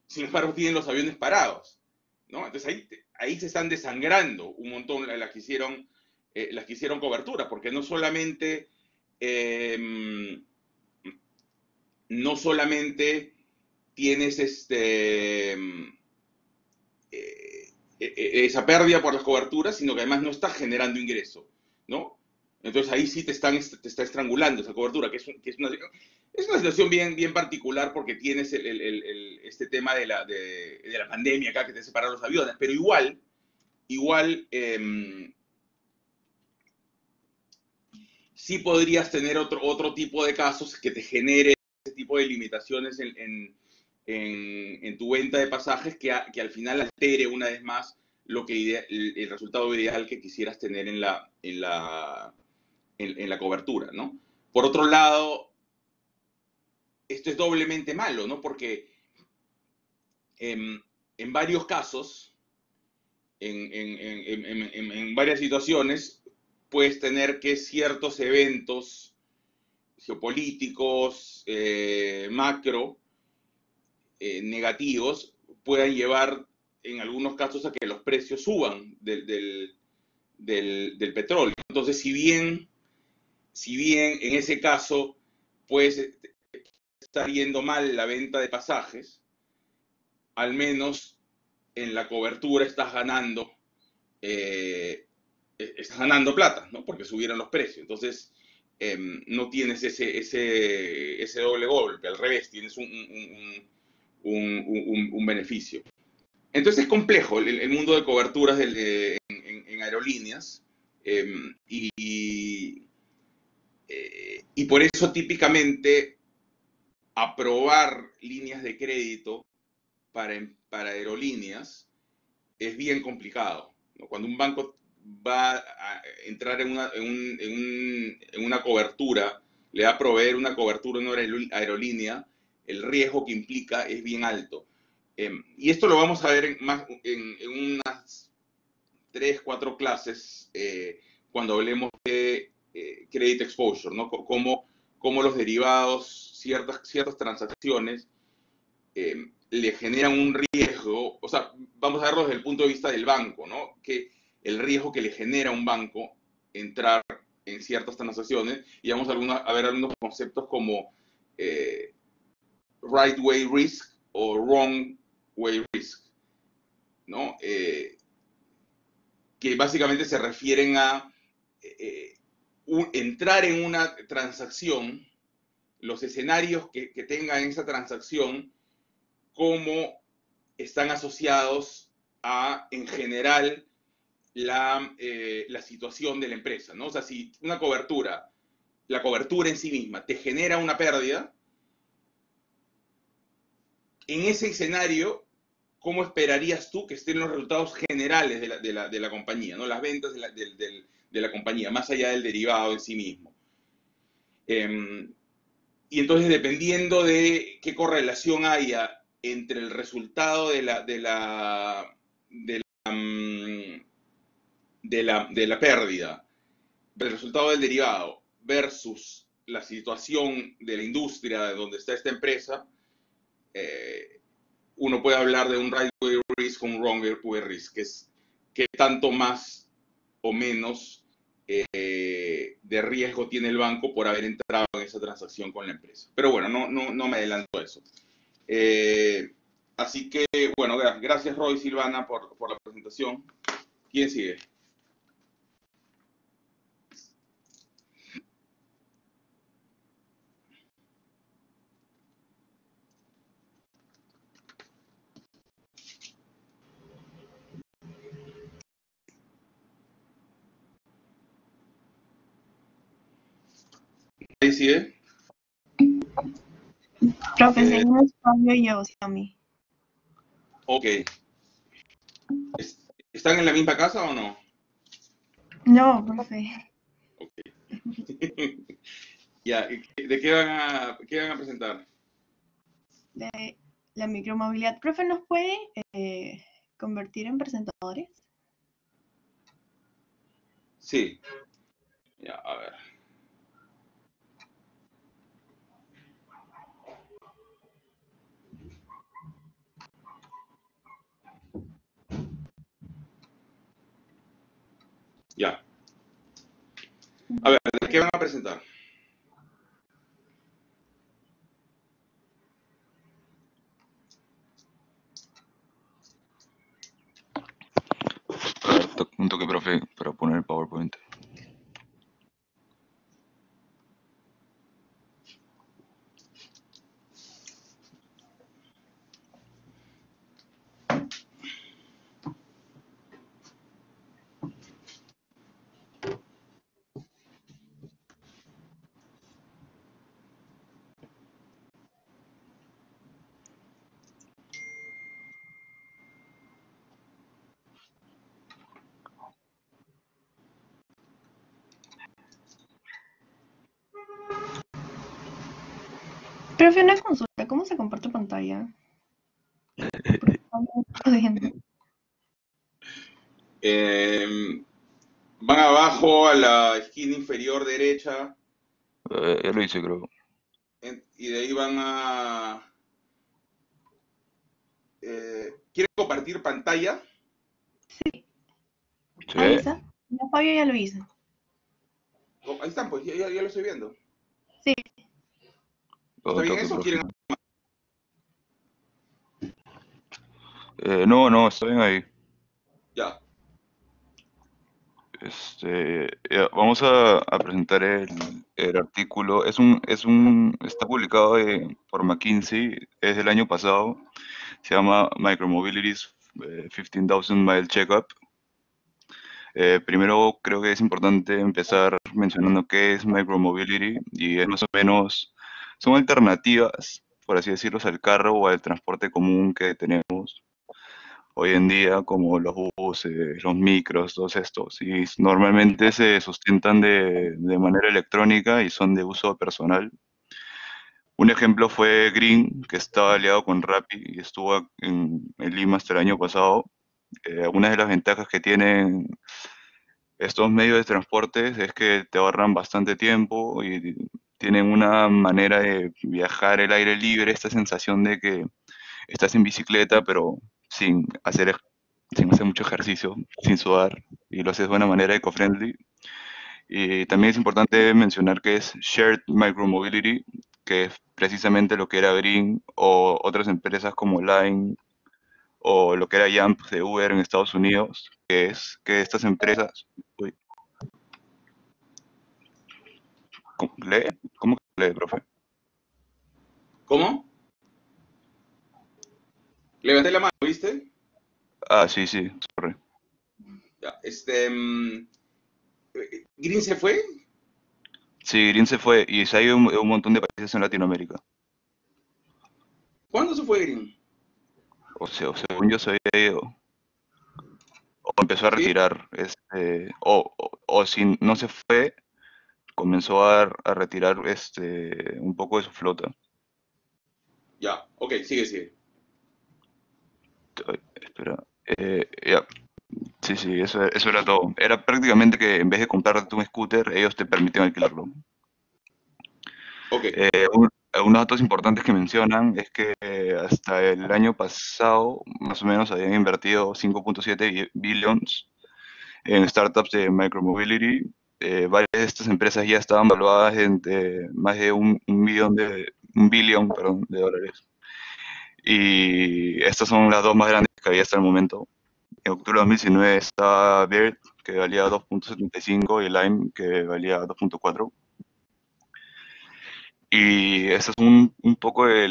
Sin embargo, tienen los aviones parados, ¿no? Entonces ahí se están desangrando un montón las que hicieron cobertura, porque no solamente tienes esa pérdida por las coberturas, sino que además no está generando ingreso, ¿no? Entonces ahí sí te está estrangulando esa cobertura, que es una situación bien particular porque tienes este tema de la pandemia acá que te separa los aviones, pero igual sí podrías tener otro tipo de casos que te genere ese tipo de limitaciones en tu venta de pasajes que al final altere una vez más el resultado ideal que quisieras tener en la cobertura, ¿no? Por otro lado, esto es doblemente malo, ¿no? Porque en varios casos, en varias situaciones, puedes tener que ciertos eventos geopolíticos, macro, negativos, puedan llevar en algunos casos a que los precios suban del petróleo. Entonces, si bien en ese caso puede estar yendo mal la venta de pasajes, al menos en la cobertura estás ganando plata, ¿no? Porque subieron los precios. Entonces, no tienes ese doble golpe, al revés, tienes un beneficio. Entonces es complejo el mundo de coberturas en aerolíneas y por eso típicamente aprobar líneas de crédito para aerolíneas es bien complicado, ¿no? Cuando un banco va a entrar en una cobertura, le va a proveer una cobertura en una aerolínea, el riesgo que implica es bien alto. Y esto lo vamos a ver en unas 3, 4 clases cuando hablemos de credit exposure, ¿no? Cómo los derivados, ciertas transacciones le generan un riesgo, o sea, vamos a verlo desde el punto de vista del banco, ¿no? Que el riesgo que le genera a un banco entrar en ciertas transacciones, y vamos a ver algunos conceptos como right way risk o wrong way risk, ¿no? Que básicamente se refieren a entrar en una transacción, los escenarios que tenga en esa transacción, cómo están asociados a, en general, la situación de la empresa, ¿no? O sea, si la cobertura en sí misma te genera una pérdida, en ese escenario, ¿cómo esperarías tú que estén los resultados generales de la compañía, ¿no? Las ventas de la compañía, más allá del derivado en sí mismo. Y entonces, dependiendo de qué correlación haya entre el resultado de la pérdida, el resultado del derivado versus la situación de la industria donde está esta empresa, uno puede hablar de un right way risk o un wrong way risk, que es que tanto más o menos de riesgo tiene el banco por haber entrado en esa transacción con la empresa. Pero bueno, no me adelanto a eso. Así que, bueno, gracias Roy, Silvana, por la presentación. ¿Quién sigue? ¿Ahí sigue? Profe, seguimos Fabio y yo, Sammy. Ok. ¿Están en la misma casa o no? No, profe. Ok. Ya, ¿de qué van a presentar? De la micromovilidad. Profe, ¿nos puede convertir en presentadores? Sí. Ya, a ver. Ya. A ver, ¿de qué van a presentar? A ver, un toque, profe, para poner el PowerPoint. Profe, una consulta, ¿cómo se comparte pantalla? Porque estamos jodiendo. Eh, Van abajo a la esquina inferior derecha Ya lo hice, creo. y de ahí van a... ¿quieren compartir pantalla? Sí, ¿Sí? ahí está. Ya Fabio ya lo hizo. Oh, ahí están, pues ya lo estoy viendo. Sí. ¿Está Un bien toque, eso o profe. quieren...? No, está bien ahí. Ya, Ya, vamos a presentar el artículo. Está publicado por McKinsey, es del año pasado. Se llama Micromobility's 15,000 Mile Checkup. Primero creo que es importante empezar mencionando qué es micromobility y es más o menos, son alternativas, por así decirlo, al carro o al transporte común que tenemos hoy en día, como los buses, los micros, todos estos. Y normalmente se sustentan de manera electrónica y son de uso personal. Un ejemplo fue Green, que estaba aliado con Rappi y estuvo en Lima hasta el año pasado. Algunas de las ventajas que tienen estos medios de transporte es que te ahorran bastante tiempo y tienen una manera de viajar el aire libre, esta sensación de que estás en bicicleta, pero sin hacer, sin hacer mucho ejercicio, sin sudar, y lo haces de una manera eco-friendly. Y también es importante mencionar que es Shared Micromobility, que es precisamente lo que era Green o otras empresas como Line o lo que era Jump de Uber en Estados Unidos, que es que estas empresas... Uy, ¿lee? ¿Cómo que lee, profe? ¿cómo? Levanté la mano, ¿viste? Ah, sí, sí, sorry. Ya, ¿Green se fue? Sí, Green se fue y se ha ido a un montón de países en Latinoamérica. ¿Cuándo se fue Green? O sea, según yo se había ido. O empezó a ¿Sí? retirar, o si no se fue, comenzó a retirar un poco de su flota. Ya, ok, sigue. Ay, espera. Ya, sí, sí, eso era todo. Era prácticamente que en vez de comprarte un scooter, ellos te permiten alquilarlo. Ok, Algunos datos importantes que mencionan es que hasta el año pasado, más o menos, habían invertido 5,7 billions en startups de micromobility. Varias de estas empresas ya estaban valuadas en más de un billón, perdón, de dólares. Y estas son las dos más grandes que había hasta el momento. En octubre de 2019 estaba Bird, que valía 2,75, y Lime, que valía 2,4. Y esa es un poco de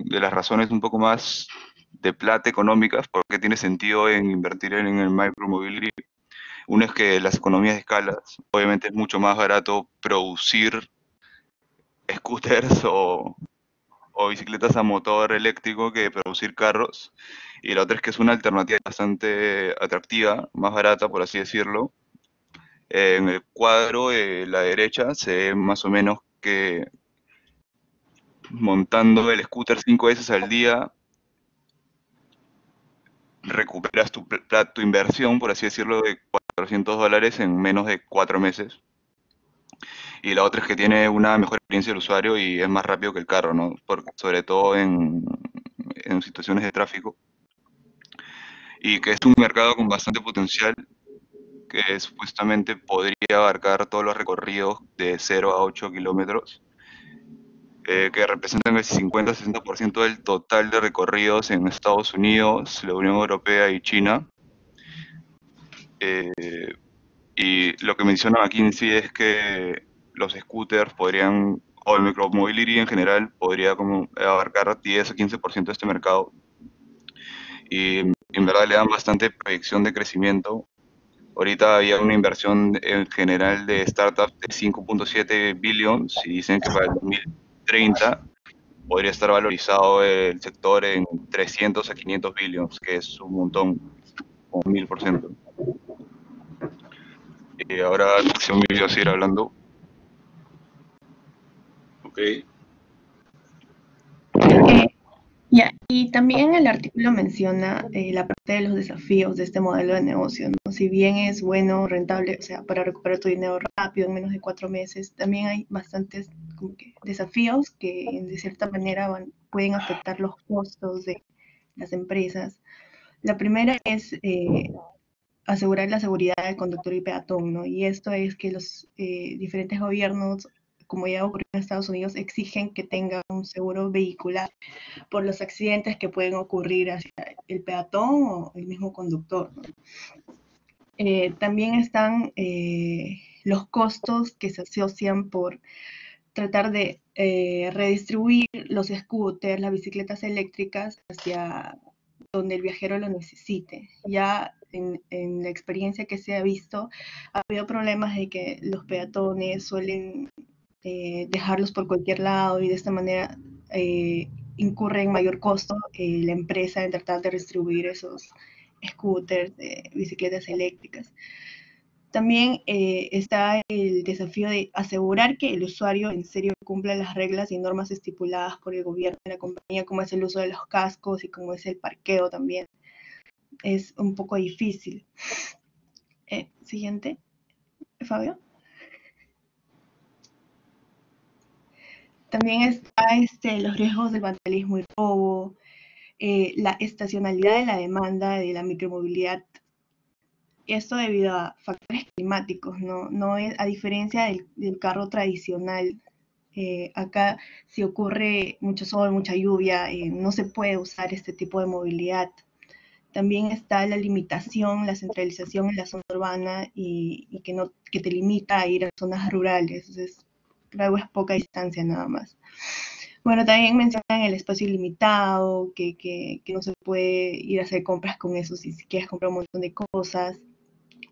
las razones un poco más de plata económicas, porque tiene sentido en invertir en el micromobility. Uno es que las economías de escala, obviamente es mucho más barato producir scooters o bicicletas a motor eléctrico que producir carros. Y la otra es que es una alternativa bastante atractiva, más barata, por así decirlo. En el cuadro de la derecha se ve más o menos que montando el scooter 5 veces al día recuperas tu inversión, por así decirlo, de $400 en menos de 4 meses. Y la otra es que tiene una mejor experiencia del usuario y es más rápido que el carro, ¿no? Sobre todo en situaciones de tráfico. Y que es un mercado con bastante potencial, que supuestamente podría abarcar todos los recorridos de 0 a 8 kilómetros, que representan el 50-60% del total de recorridos en Estados Unidos, la Unión Europea y China. Y lo que mencionan aquí en sí es que los scooters podrían, o el micromobility en general, podría como abarcar 10 a 15% de este mercado. Y en verdad le dan bastante proyección de crecimiento. Ahorita había una inversión en general de startups de 5.7 billions y dicen que para el 2030 podría estar valorizado el sector en 300 a 500 billions, que es un montón, como 1000%. Y ahora, si me voy a seguir hablando. Ok. Ya, y también el artículo menciona la parte de los desafíos de este modelo de negocio, ¿no? Si bien es bueno, rentable, o sea, para recuperar tu dinero rápido en menos de 4 meses, también hay bastantes como que, desafíos que de cierta manera pueden afectar los costos de las empresas. La primera es asegurar la seguridad del conductor y peatón, ¿no? Y esto es que los diferentes gobiernos, como ya ocurrió en Estados Unidos, exigen que tengan un seguro vehicular por los accidentes que pueden ocurrir hacia el peatón o el mismo conductor, ¿no? También están los costos que se asocian por tratar de redistribuir los scooters, las bicicletas eléctricas hacia donde el viajero lo necesite. Ya en la experiencia que se ha visto, ha habido problemas de que los peatones suelen dejarlos por cualquier lado y de esta manera incurre en mayor costo la empresa en tratar de distribuir esos scooters, bicicletas eléctricas. También está el desafío de asegurar que el usuario en serio cumpla las reglas y normas estipuladas por el gobierno de la compañía, como es el uso de los cascos y como es el parqueo también. Es un poco difícil. Siguiente, Fabio. También está los riesgos del vandalismo y robo, la estacionalidad de la demanda de la micromovilidad. Esto debido a factores climáticos, no es, a diferencia del carro tradicional. Acá si ocurre mucho sol, mucha lluvia, no se puede usar este tipo de movilidad. También está la limitación, la centralización en la zona urbana y que te limita a ir a zonas rurales. Entonces, luego es poca distancia nada más. Bueno, también mencionan el espacio ilimitado, que no se puede ir a hacer compras con eso si quieres comprar un montón de cosas.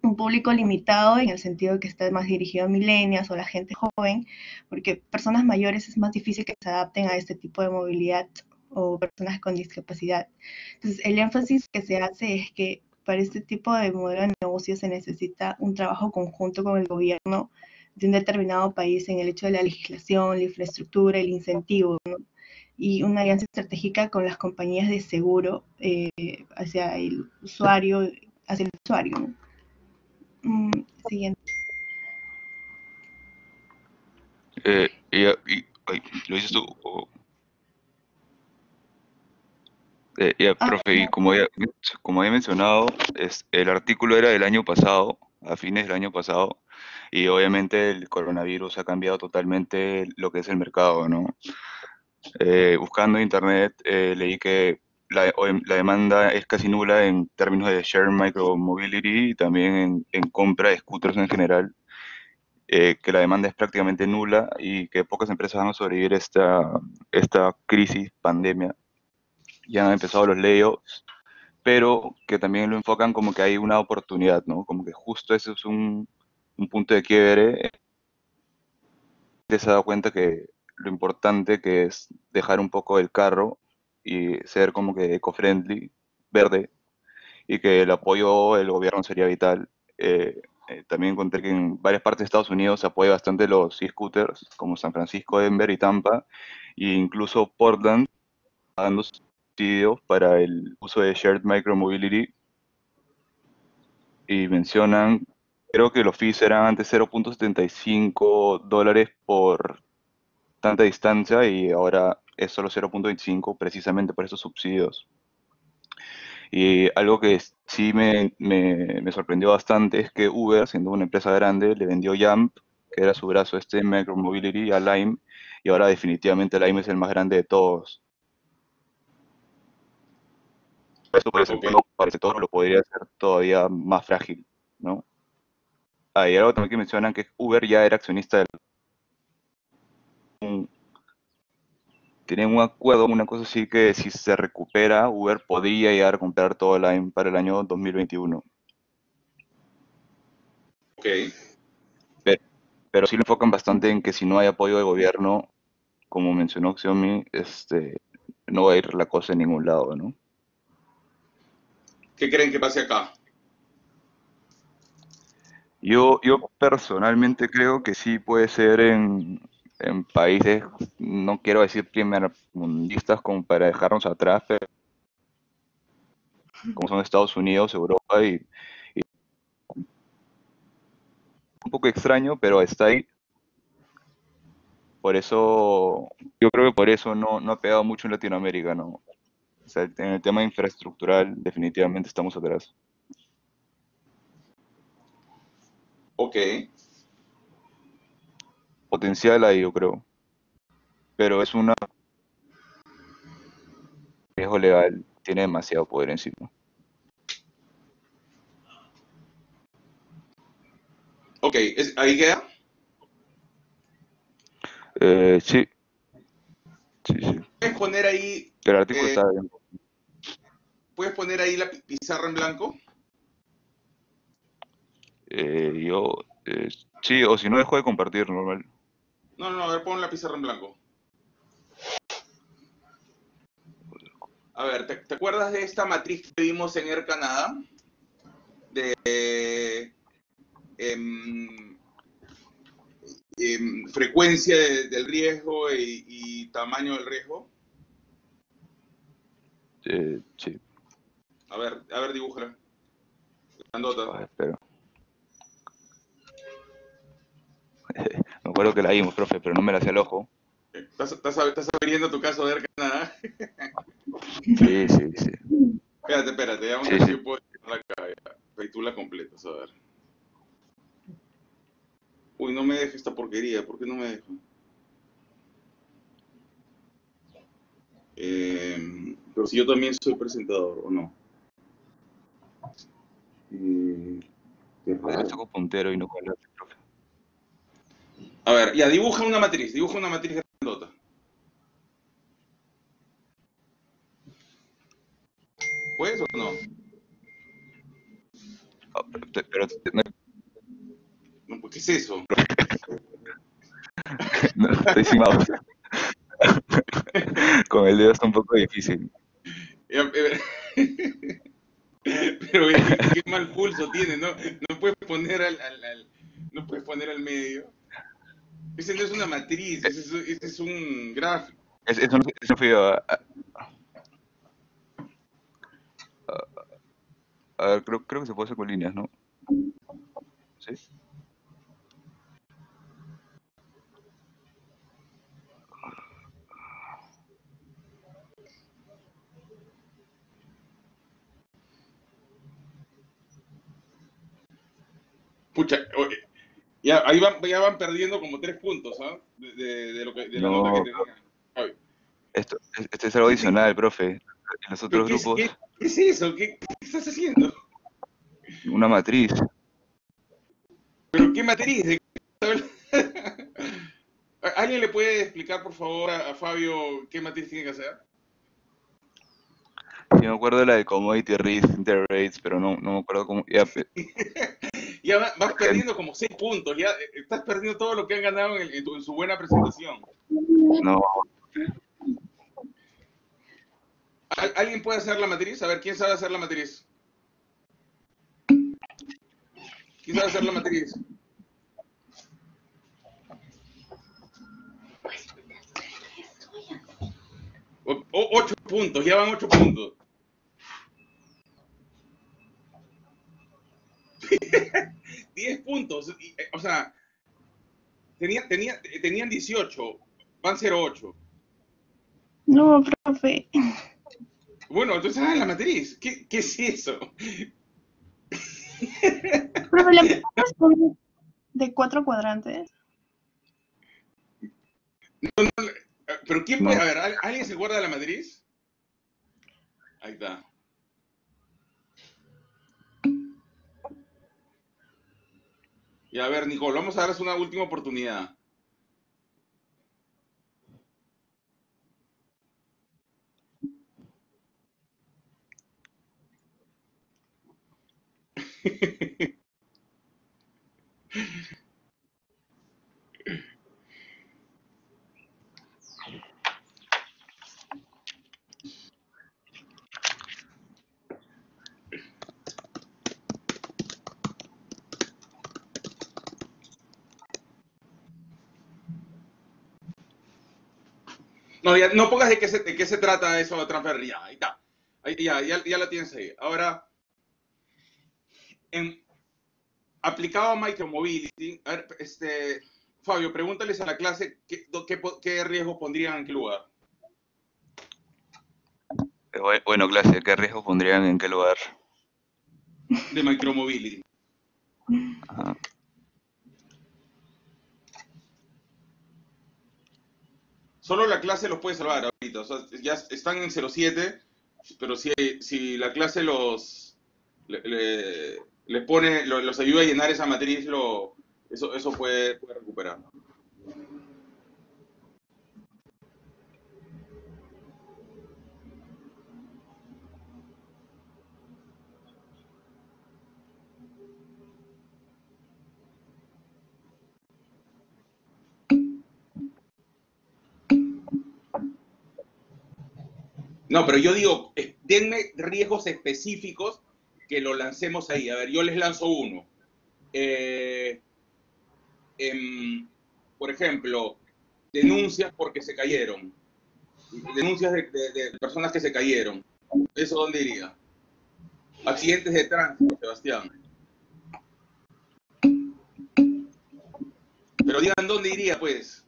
Un público limitado en el sentido de que está más dirigido a millennials o la gente joven, porque personas mayores es más difícil que se adapten a este tipo de movilidad o personas con discapacidad. Entonces, el énfasis que se hace es que para este tipo de modelo de negocio se necesita un trabajo conjunto con el gobierno de un determinado país en el hecho de la legislación, la infraestructura, el incentivo, ¿no? Y una alianza estratégica con las compañías de seguro hacia el usuario, ¿no? Siguiente. Ay, ¿lo dices tú? Profe, y como había mencionado, el artículo era del año pasado, a fines del año pasado, y obviamente el coronavirus ha cambiado totalmente lo que es el mercado, ¿no? Buscando en internet, leí que la demanda es casi nula en términos de share micromobility y también en compra de scooters en general, que la demanda es prácticamente nula y que pocas empresas van a sobrevivir esta crisis, pandemia. Ya han empezado los layoffs, pero que también lo enfocan como que hay una oportunidad, ¿no? Como que justo ese es un punto de quiebre. Se ha dado cuenta que lo importante que es dejar un poco el carro y ser como que eco-friendly, verde, y que el apoyo del gobierno sería vital. También encontré que en varias partes de Estados Unidos se apoya bastante los e-scooters, como San Francisco, Denver y Tampa, e incluso Portland, dando subsidios para el uso de Shared Micromobility, y mencionan, creo que los fees eran antes $0.75 por tanta distancia y ahora es solo 0.25 precisamente por estos subsidios. Y algo que sí me sorprendió bastante es que Uber, siendo una empresa grande, le vendió Jump, que era su brazo este Micromobility, a Lime, y ahora definitivamente Lime es el más grande de todos. Esto por ese Ok, mundo para el sector lo podría hacer todavía más frágil, ¿no? Ah, y algo también que mencionan que Uber ya era accionista de un, tienen un acuerdo, una cosa así que si se recupera, Uber podría llegar a comprar todo Lime para el año 2021. ok. Pero, pero sí lo enfocan bastante en que si no hay apoyo de gobierno, como mencionó Xiaomi, no va a ir la cosa en ningún lado, ¿no? ¿Qué creen que pase acá? Yo personalmente creo que sí puede ser en países, no quiero decir primermundistas como para dejarnos atrás, pero como son Estados Unidos, Europa y un poco extraño, pero está ahí. Por eso, yo creo que por eso no ha pegado mucho en Latinoamérica, ¿no? O sea, en el tema infraestructural definitivamente estamos atrás. Ok, Potencial ahí, yo creo, pero es un riesgo legal, tiene demasiado poder encima. ok, ahí queda. Sí, sí, sí. ¿Puedes poner ahí, El artículo eh, está bien. puedes poner ahí la pizarra en blanco? Yo, sí, o si no dejo de compartir, normal. No, no, a ver, pon la pizarra en blanco. A ver, ¿te acuerdas de esta matriz que vimos en Air Canadá? De em, frecuencia del riesgo y tamaño del riesgo. Sí, A ver, dibújala. Grandota. espero. Me acuerdo que la vimos, profe, pero no me la hacía al ojo. ¿Estás abriendo tu caso de Air Canadá? Sí, sí, sí. Espérate, vamos a Sí, ver si sí. yo puedo la cabeza. Y tú la completas, a ver. Uy, no me deja esta porquería, ¿por qué no me deja? Pero si yo también soy presentador, ¿o no? Eh, qué Además raro. saco puntero y no cuadro, profe. A ver, ya, dibuja una matriz grandota. ¿Puedes o no? Ah, pero no, No, pues, ¿qué es eso? no, estoy sin mouse. Con el dedo está un poco difícil. Ya, pero qué mal pulso tiene, ¿no? No puedes poner no puedes poner al medio. Ese no es una matriz, ese es un gráfico. Eso fui a ver, creo que se puede hacer con líneas, ¿no? Sí. Pucha, oye, ya, ya van perdiendo como 3 puntos, ¿ah? De la nota que No, tenía. Javi. esto es algo adicional, profe. En los ¿Pero otros grupos, qué es eso? ¿Qué estás haciendo? una matriz. ¿Pero qué matriz? ¿De qué estás hablando? ¿Alguien le puede explicar, por favor, a Fabio qué matriz tiene que hacer? Sí, me acuerdo de la de Commodity Risk Interest Rates, pero no me acuerdo cómo. Ya, Ya vas gen- perdiendo como 6 puntos, ya estás perdiendo todo lo que han ganado en su buena presentación. no, ¿Alguien puede hacer la matriz? A ver, ¿quién sabe hacer la matriz? ¿Quién sabe hacer la matriz? 8 puntos, ya van 8 puntos. 10 puntos, o sea, tenían 18, van 0,8. No, profe. Bueno, entonces hagan la matriz. ¿Qué es eso? Pero la matriz son de 4 cuadrantes. ¿Pero quién puede? No, A ver, ¿alguien se acuerda de la matriz? Ahí está. Y a ver, Nicole, vamos a darles una última oportunidad. No, ya, no pongas de qué se trata eso de transfer. Ya, ahí está. Ya la tienes ahí. Ahora, en, aplicado a micromobility, a ver, Fabio, pregúntales a la clase qué riesgos pondrían en qué lugar. bueno, clase, ¿qué riesgo pondrían en qué lugar? De micromobility. Ajá. Solo la clase los puede salvar ahorita. O sea, ya están en 07, pero si la clase les pone, los ayuda a llenar esa matriz, eso puede recuperar. No, pero yo digo, denme riesgos específicos que lo lancemos ahí. A ver, yo les lanzo uno. Eh, por ejemplo, denuncias porque se cayeron. Denuncias de personas que se cayeron. ¿Eso dónde iría? Accidentes de tránsito, Sebastián. Pero digan dónde iría, pues.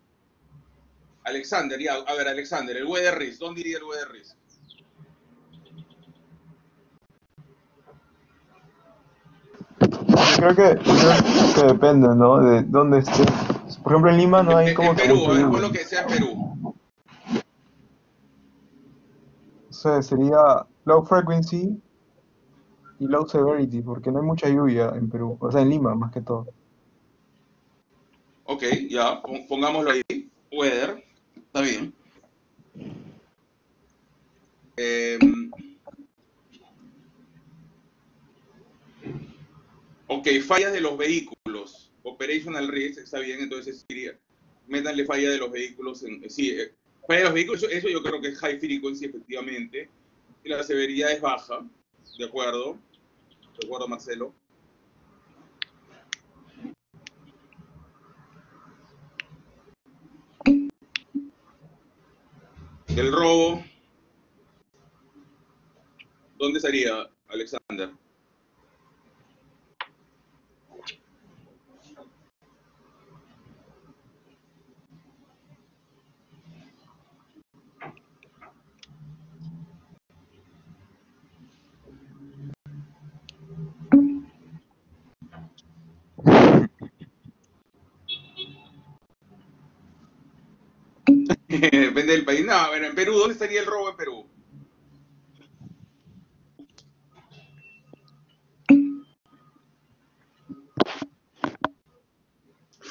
Alexander, ya, a ver, Alexander, el weather risk, ¿dónde iría el weather risk? Yo creo que depende, ¿no? De dónde esté. Por ejemplo, en Lima no hay En como que Perú, mucho a ver, pon lluvia. lo que sea en Perú. O sea, sería low frequency y low severity, porque no hay mucha lluvia en Perú. O sea, en Lima, más que todo. Ok, ya, pongámoslo ahí. Weather, está bien. Ok, fallas de los vehículos. Operational risk, está bien, entonces diría, métanle falla de los vehículos. Sí, falla de los vehículos, eso yo creo que es high frequency, efectivamente. Y la severidad es baja, ¿de acuerdo? ¿De acuerdo, Marcelo? El robo, ¿dónde sería, Alexander? Depende del país. No, bueno, en Perú, ¿dónde estaría el robo en Perú?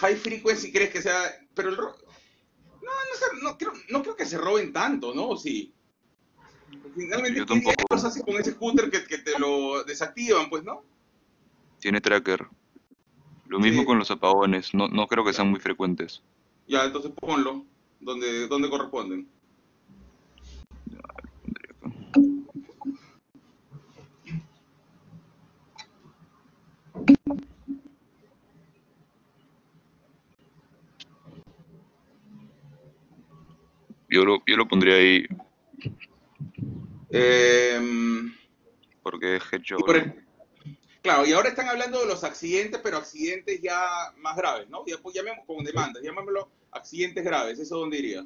High frequency, ¿crees que sea? Pero el robo. No creo que se roben tanto, ¿no? Sí. Finalmente, Yo ¿qué diablos tampoco. haces con ese scooter que te lo desactivan, pues, no? Tiene tracker. Lo mismo Sí, con los apagones. No creo que ya, sean muy frecuentes. ya, entonces ponlo donde corresponden. Yo lo pondría ahí Em, porque es head y por geolog. el- claro, y ahora están hablando de los accidentes, pero accidentes ya más graves, ¿no? Ya, pues, llamemos con demandas, llamémoslo accidentes graves, ¿eso dónde iría?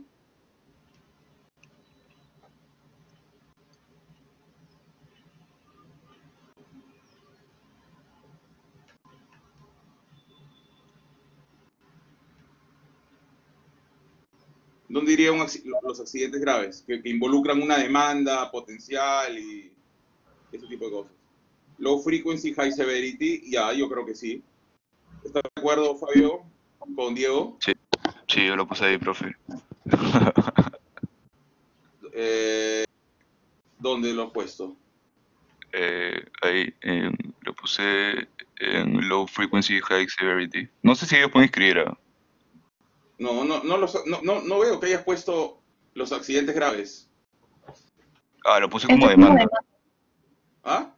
¿Dónde irían los accidentes graves? Que involucran una demanda potencial y ese tipo de cosas. Low frequency, high severity, ya, yo creo que sí. ¿Estás de acuerdo, Fabio, con Diego? Sí, sí, yo lo puse ahí, profe. ¿Dónde lo has puesto? Ahí lo puse en low frequency, high severity. No sé si ellos pueden escribir. No veo que hayas puesto los accidentes graves. Lo puse Esto como es como demanda. ¿Ah?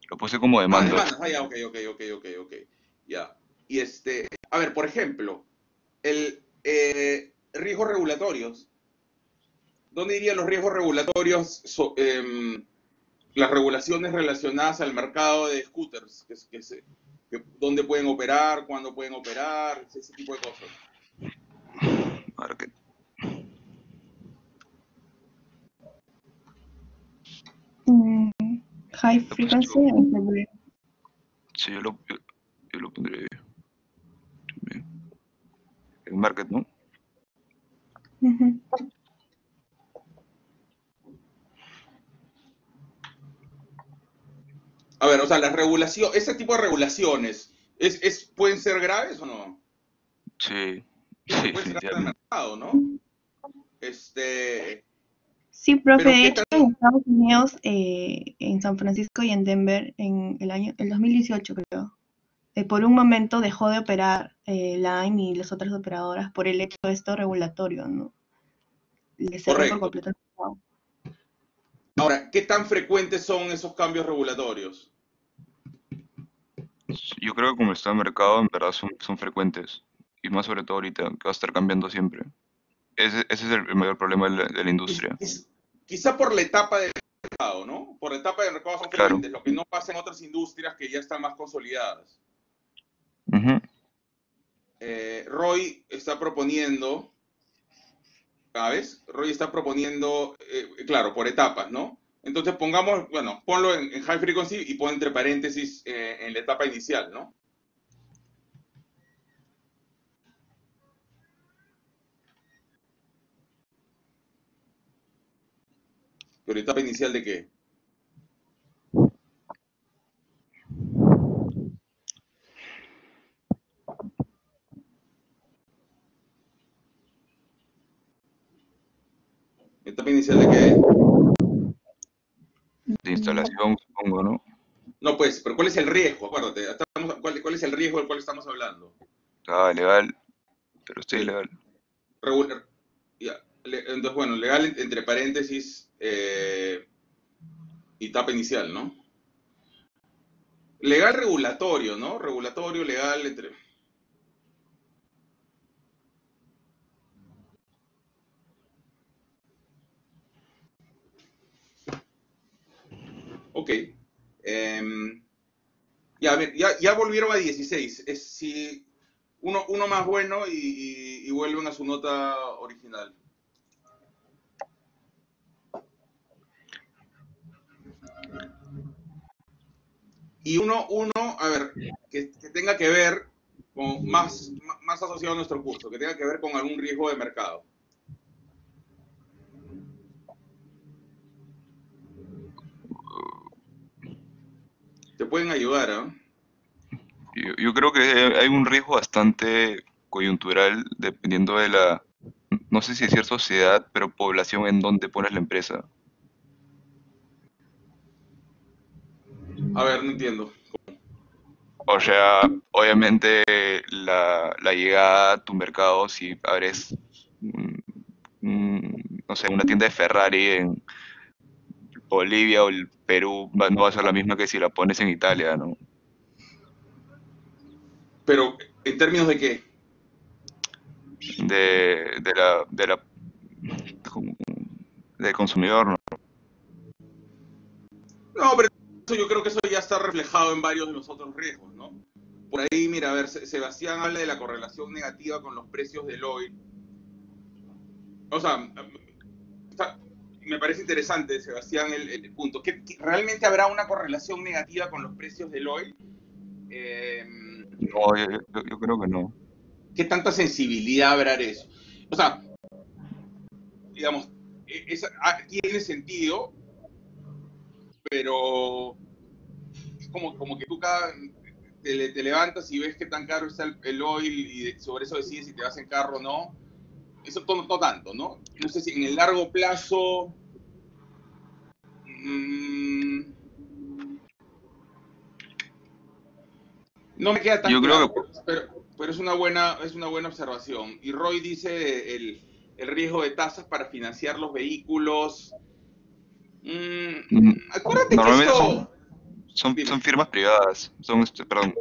Lo puse como demanda. Demandas. Ya, ok. Ya. Y a ver, por ejemplo, el riesgos regulatorios. ¿Dónde irían los riesgos regulatorios, las regulaciones relacionadas al mercado de scooters? ¿Dónde pueden operar? ¿Cuándo pueden operar? Ese tipo de cosas. Ahora que High frequency and severity. sí, yo lo pondré en market, ¿no? Ujú. A ver, o sea, ese tipo de regulaciones, ¿pueden ser graves o no? Sí, Pueden ser graves en el definitivamente. mercado, ¿no? Sí, profe, Pero de ¿qué hecho tal? en Estados Unidos, en San Francisco y en Denver, en el 2018 creo, por un momento dejó de operar Line y las otras operadoras por el hecho de esto regulatorio, ¿no? Le cerró por Correcto. completo el mercado. Ahora, ¿qué tan frecuentes son esos cambios regulatorios? Yo creo que como está el mercado, en verdad son frecuentes. Y más sobre todo ahorita, que va a estar cambiando siempre. Ese es el mayor problema de la industria. Quizá por la etapa del mercado, ¿no? Por la etapa del mercado son Claro. frecuentes, lo que no pasa en otras industrias que ya están más consolidadas. Ujú. Roy está proponiendo, ¿sabes? Roy está proponiendo, claro, por etapas, ¿no? Entonces ponlo en high frequency y pon entre paréntesis en la etapa inicial, ¿no? ¿Pero etapa inicial de qué? ¿Etapa inicial de qué? De instalación, supongo, ¿no? No, pues, pero ¿cuál es el riesgo? Acuérdate, ¿cuál es el riesgo del cual estamos hablando? Legal, pero está Sí, ilegal. ya. Entonces, bueno, legal entre paréntesis etapa inicial, ¿no? Legal regulatorio, ¿no? Regulatorio, legal, entre... Ok. Ya, a ver, ya volvieron a 16. Si uno más bueno y vuelven a su nota original. Y a ver, que tenga que ver con más asociado a nuestro curso, que tenga que ver con algún riesgo de mercado. Te pueden ayudar, ¿ah? Yo creo que hay un riesgo bastante coyuntural dependiendo de no sé si decir sociedad, pero población en donde pones la empresa. A ver, no entiendo. O sea, obviamente la llegada a tu mercado, si abres, no sé, una tienda de Ferrari en Bolivia o el Perú, no va a ser la misma que si la pones en Italia, ¿no? Pero, ¿en términos de qué? De la como- del consumidor, ¿no? No, pero yo creo que eso ya está reflejado en varios de los otros riesgos, ¿no? Por ahí, mira, a ver, Sebastián habla de la correlación negativa con los precios del oil. O sea, me parece interesante, Sebastián, el punto. ¿Que realmente habrá una correlación negativa con los precios del oil? No, yo creo que no. ¿Qué tanta sensibilidad habrá de eso? O sea, digamos, tiene sentido, pero es como que tú te levantas y ves qué tan caro está el oil y sobre eso decides si te vas en carro o no. Eso no tanto, ¿no? No sé si en el largo plazo... no me queda tan Yo creo claro, que pero es una buena observación. Y Roy dice el riesgo de tasas para financiar los vehículos. mm, Acuérdate que normalmente esto... Dime. son firmas privadas, perdón,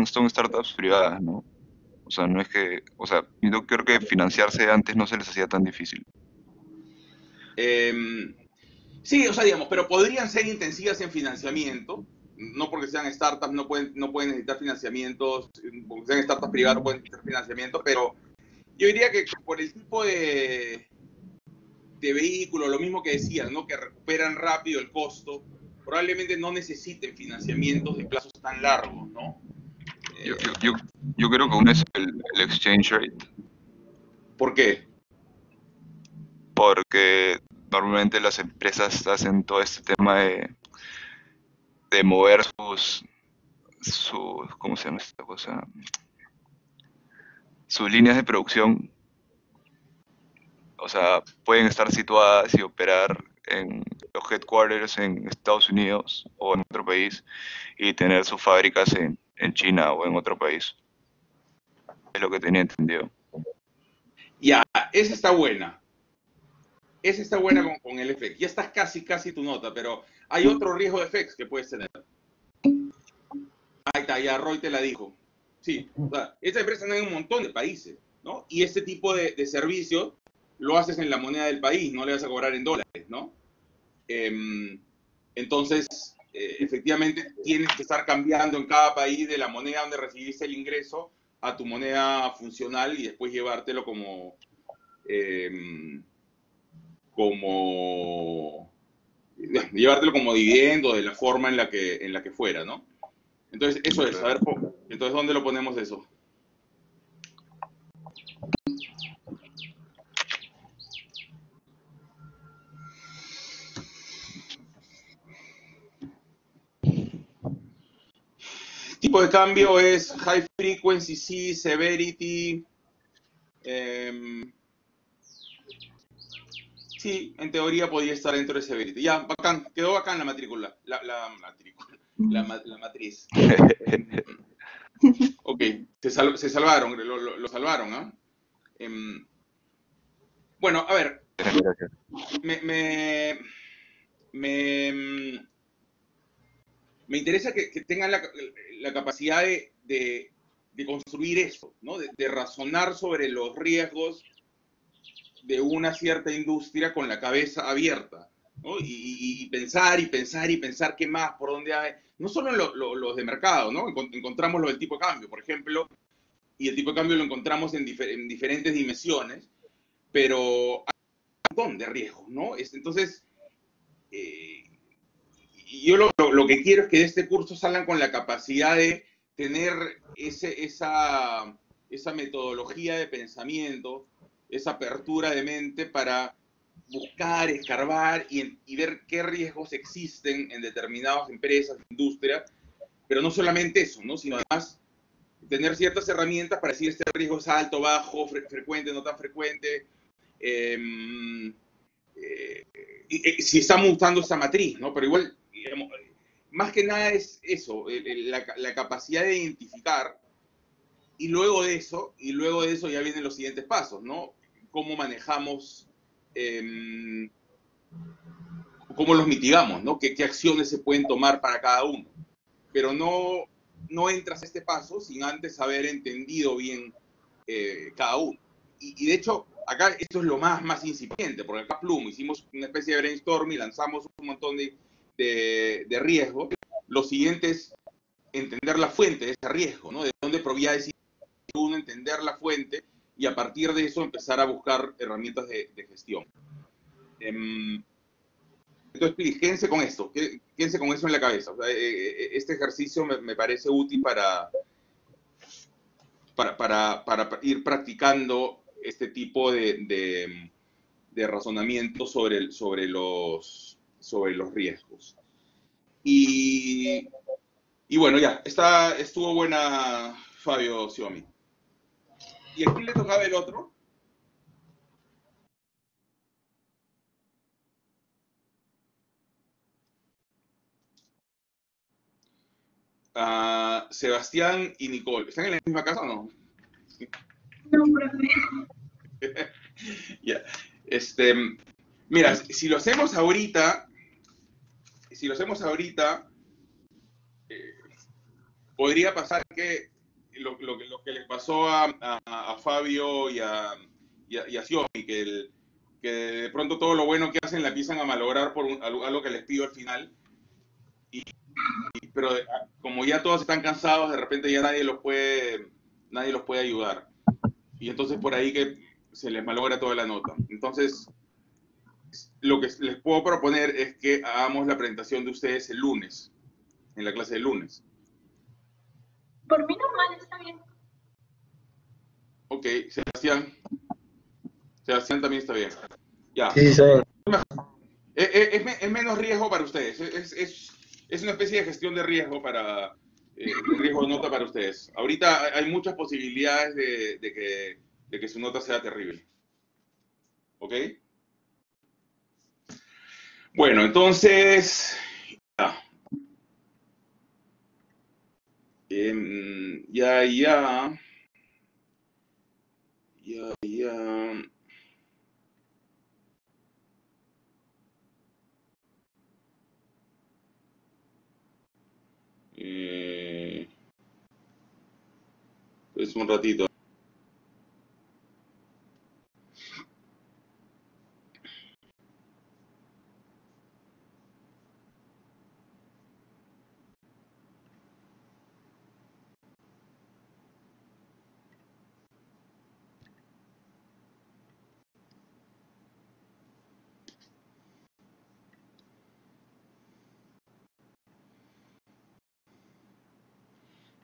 son startups privadas, ¿no? O sea, no es que, o sea, yo creo que financiarse antes no se les hacía tan difícil. Sí, o sea, digamos, pero podrían ser intensivas en financiamiento. No porque sean startups no pueden necesitar financiamientos, porque sean startups privadas no pueden necesitar financiamiento, pero yo diría que por el tipo de vehículo, lo mismo que decías, ¿no? Que recuperan rápido el costo, probablemente no necesiten financiamientos de plazos tan largos, ¿no? Yo, yo, yo, yo creo que uno es el exchange rate, ¿Por qué? porque normalmente las empresas hacen todo este tema de mover ¿cómo se llama esta cosa? Sus líneas de producción, o sea, pueden estar situadas y operar en los headquarters en Estados Unidos o en otro país y tener sus fábricas en China o en otro país. Es lo que tenía entendido. Ya, esa está buena. Esa está buena con el FX. Ya estás casi tu nota, pero hay otro riesgo de FX que puedes tener. Ahí está, ya Roy te la dijo. Sí, o sea, esta empresa está en un montón de países, ¿no? Y este tipo de servicio lo haces en la moneda del país, no le vas a cobrar en dólares, ¿no? Entonces, efectivamente, tienes que estar cambiando en cada país de la moneda donde recibiste el ingreso a tu moneda funcional y después llevártelo llevártelo como dividendo de la forma en la que fuera, ¿no? Entonces, eso es. A ver, entonces, ¿dónde lo ponemos eso? Tipo de cambio es high frequency, sí, severity. Sí, en teoría podría estar dentro de severity. Ya, bacán, quedó bacán la matrícula. La matriz. Ok, se salvaron, lo salvaron, ¿ah? Bueno, a ver, Gracias. me, me, me interesa que tengan la capacidad de construir eso, ¿no? De razonar sobre los riesgos de una cierta industria con la cabeza abierta, ¿no? Y pensar qué más, por dónde hay. No solo los de mercado, ¿no? Encontramos lo del tipo de cambio, por ejemplo, y el tipo de cambio lo encontramos en diferentes dimensiones, pero hay un montón de riesgos, ¿no? Entonces, yo lo que quiero es que de este curso salgan con la capacidad de tener esa metodología de pensamiento, esa apertura de mente para buscar, escarbar y ver qué riesgos existen en determinadas empresas, industrias, pero no solamente eso, ¿no? Sino además tener ciertas herramientas para decir este riesgo es alto, bajo, frecuente, no tan frecuente, si estamos usando esa matriz, ¿no? Pero igual, digamos, más que nada es eso, la capacidad de identificar y luego de eso ya vienen los siguientes pasos, ¿no? Cómo manejamos, cómo los mitigamos, ¿no? ¿Qué acciones se pueden tomar para cada uno? Pero no entras a este paso sin antes haber entendido bien cada uno. Y de hecho, acá esto es lo más incipiente, porque acá Plum hicimos una especie de brainstorm y lanzamos un montón de riesgos. Lo siguiente es entender la fuente de ese riesgo, ¿no? De dónde proviene ese uno, entender la fuente y a partir de eso empezar a buscar herramientas de gestión. Entonces, please, quédense con esto, quédense con eso en la cabeza. O sea, este ejercicio me parece útil para ir practicando este tipo de de razonamiento sobre los riesgos. Y bueno, ya, estuvo buena, Fabio Xiaomi. ¿Y a quién le tocaba el otro? Sebastián y Nicole. ¿Están en la misma casa o no? No, profe. Ya. Mira, si lo hacemos ahorita, podría pasar que lo que les pasó a Fabio y a Xiaomi, que de pronto todo lo bueno que hacen la empiezan a malograr por algo que les pido al final. Pero como ya todos están cansados, de repente ya nadie los puede ayudar. Y entonces por ahí que se les malogra toda la nota. Entonces, lo que les puedo proponer es que hagamos la presentación de ustedes el lunes, en la clase del lunes. Por mí normal, está bien. Ok, Sebastián. Sebastián también está bien. Ya. Sí, sí. Es menos riesgo para ustedes. Es una especie de gestión de riesgo de riesgo de nota para ustedes. Ahorita hay muchas posibilidades de que su nota sea terrible. ¿Ok? Bueno, entonces, ya. Ya. Es un ratito.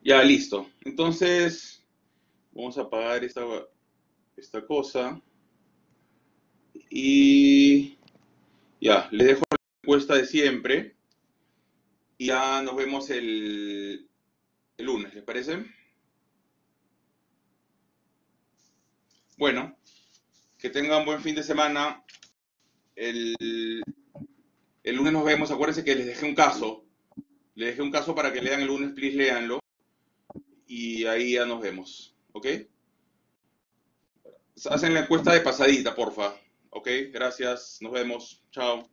Ya, listo. Entonces, vamos a apagar esta cosa. Y ya, les dejo la encuesta de siempre. Y ya nos vemos el lunes, ¿les parece? Bueno, que tengan buen fin de semana. El lunes nos vemos. Acuérdense que les dejé un caso. Les dejé un caso para que lean el lunes, please, léanlo. Y ahí ya nos vemos. ¿Ok? Hacen la encuesta de pasadita, porfa. ¿Ok? Gracias. Nos vemos. Chao.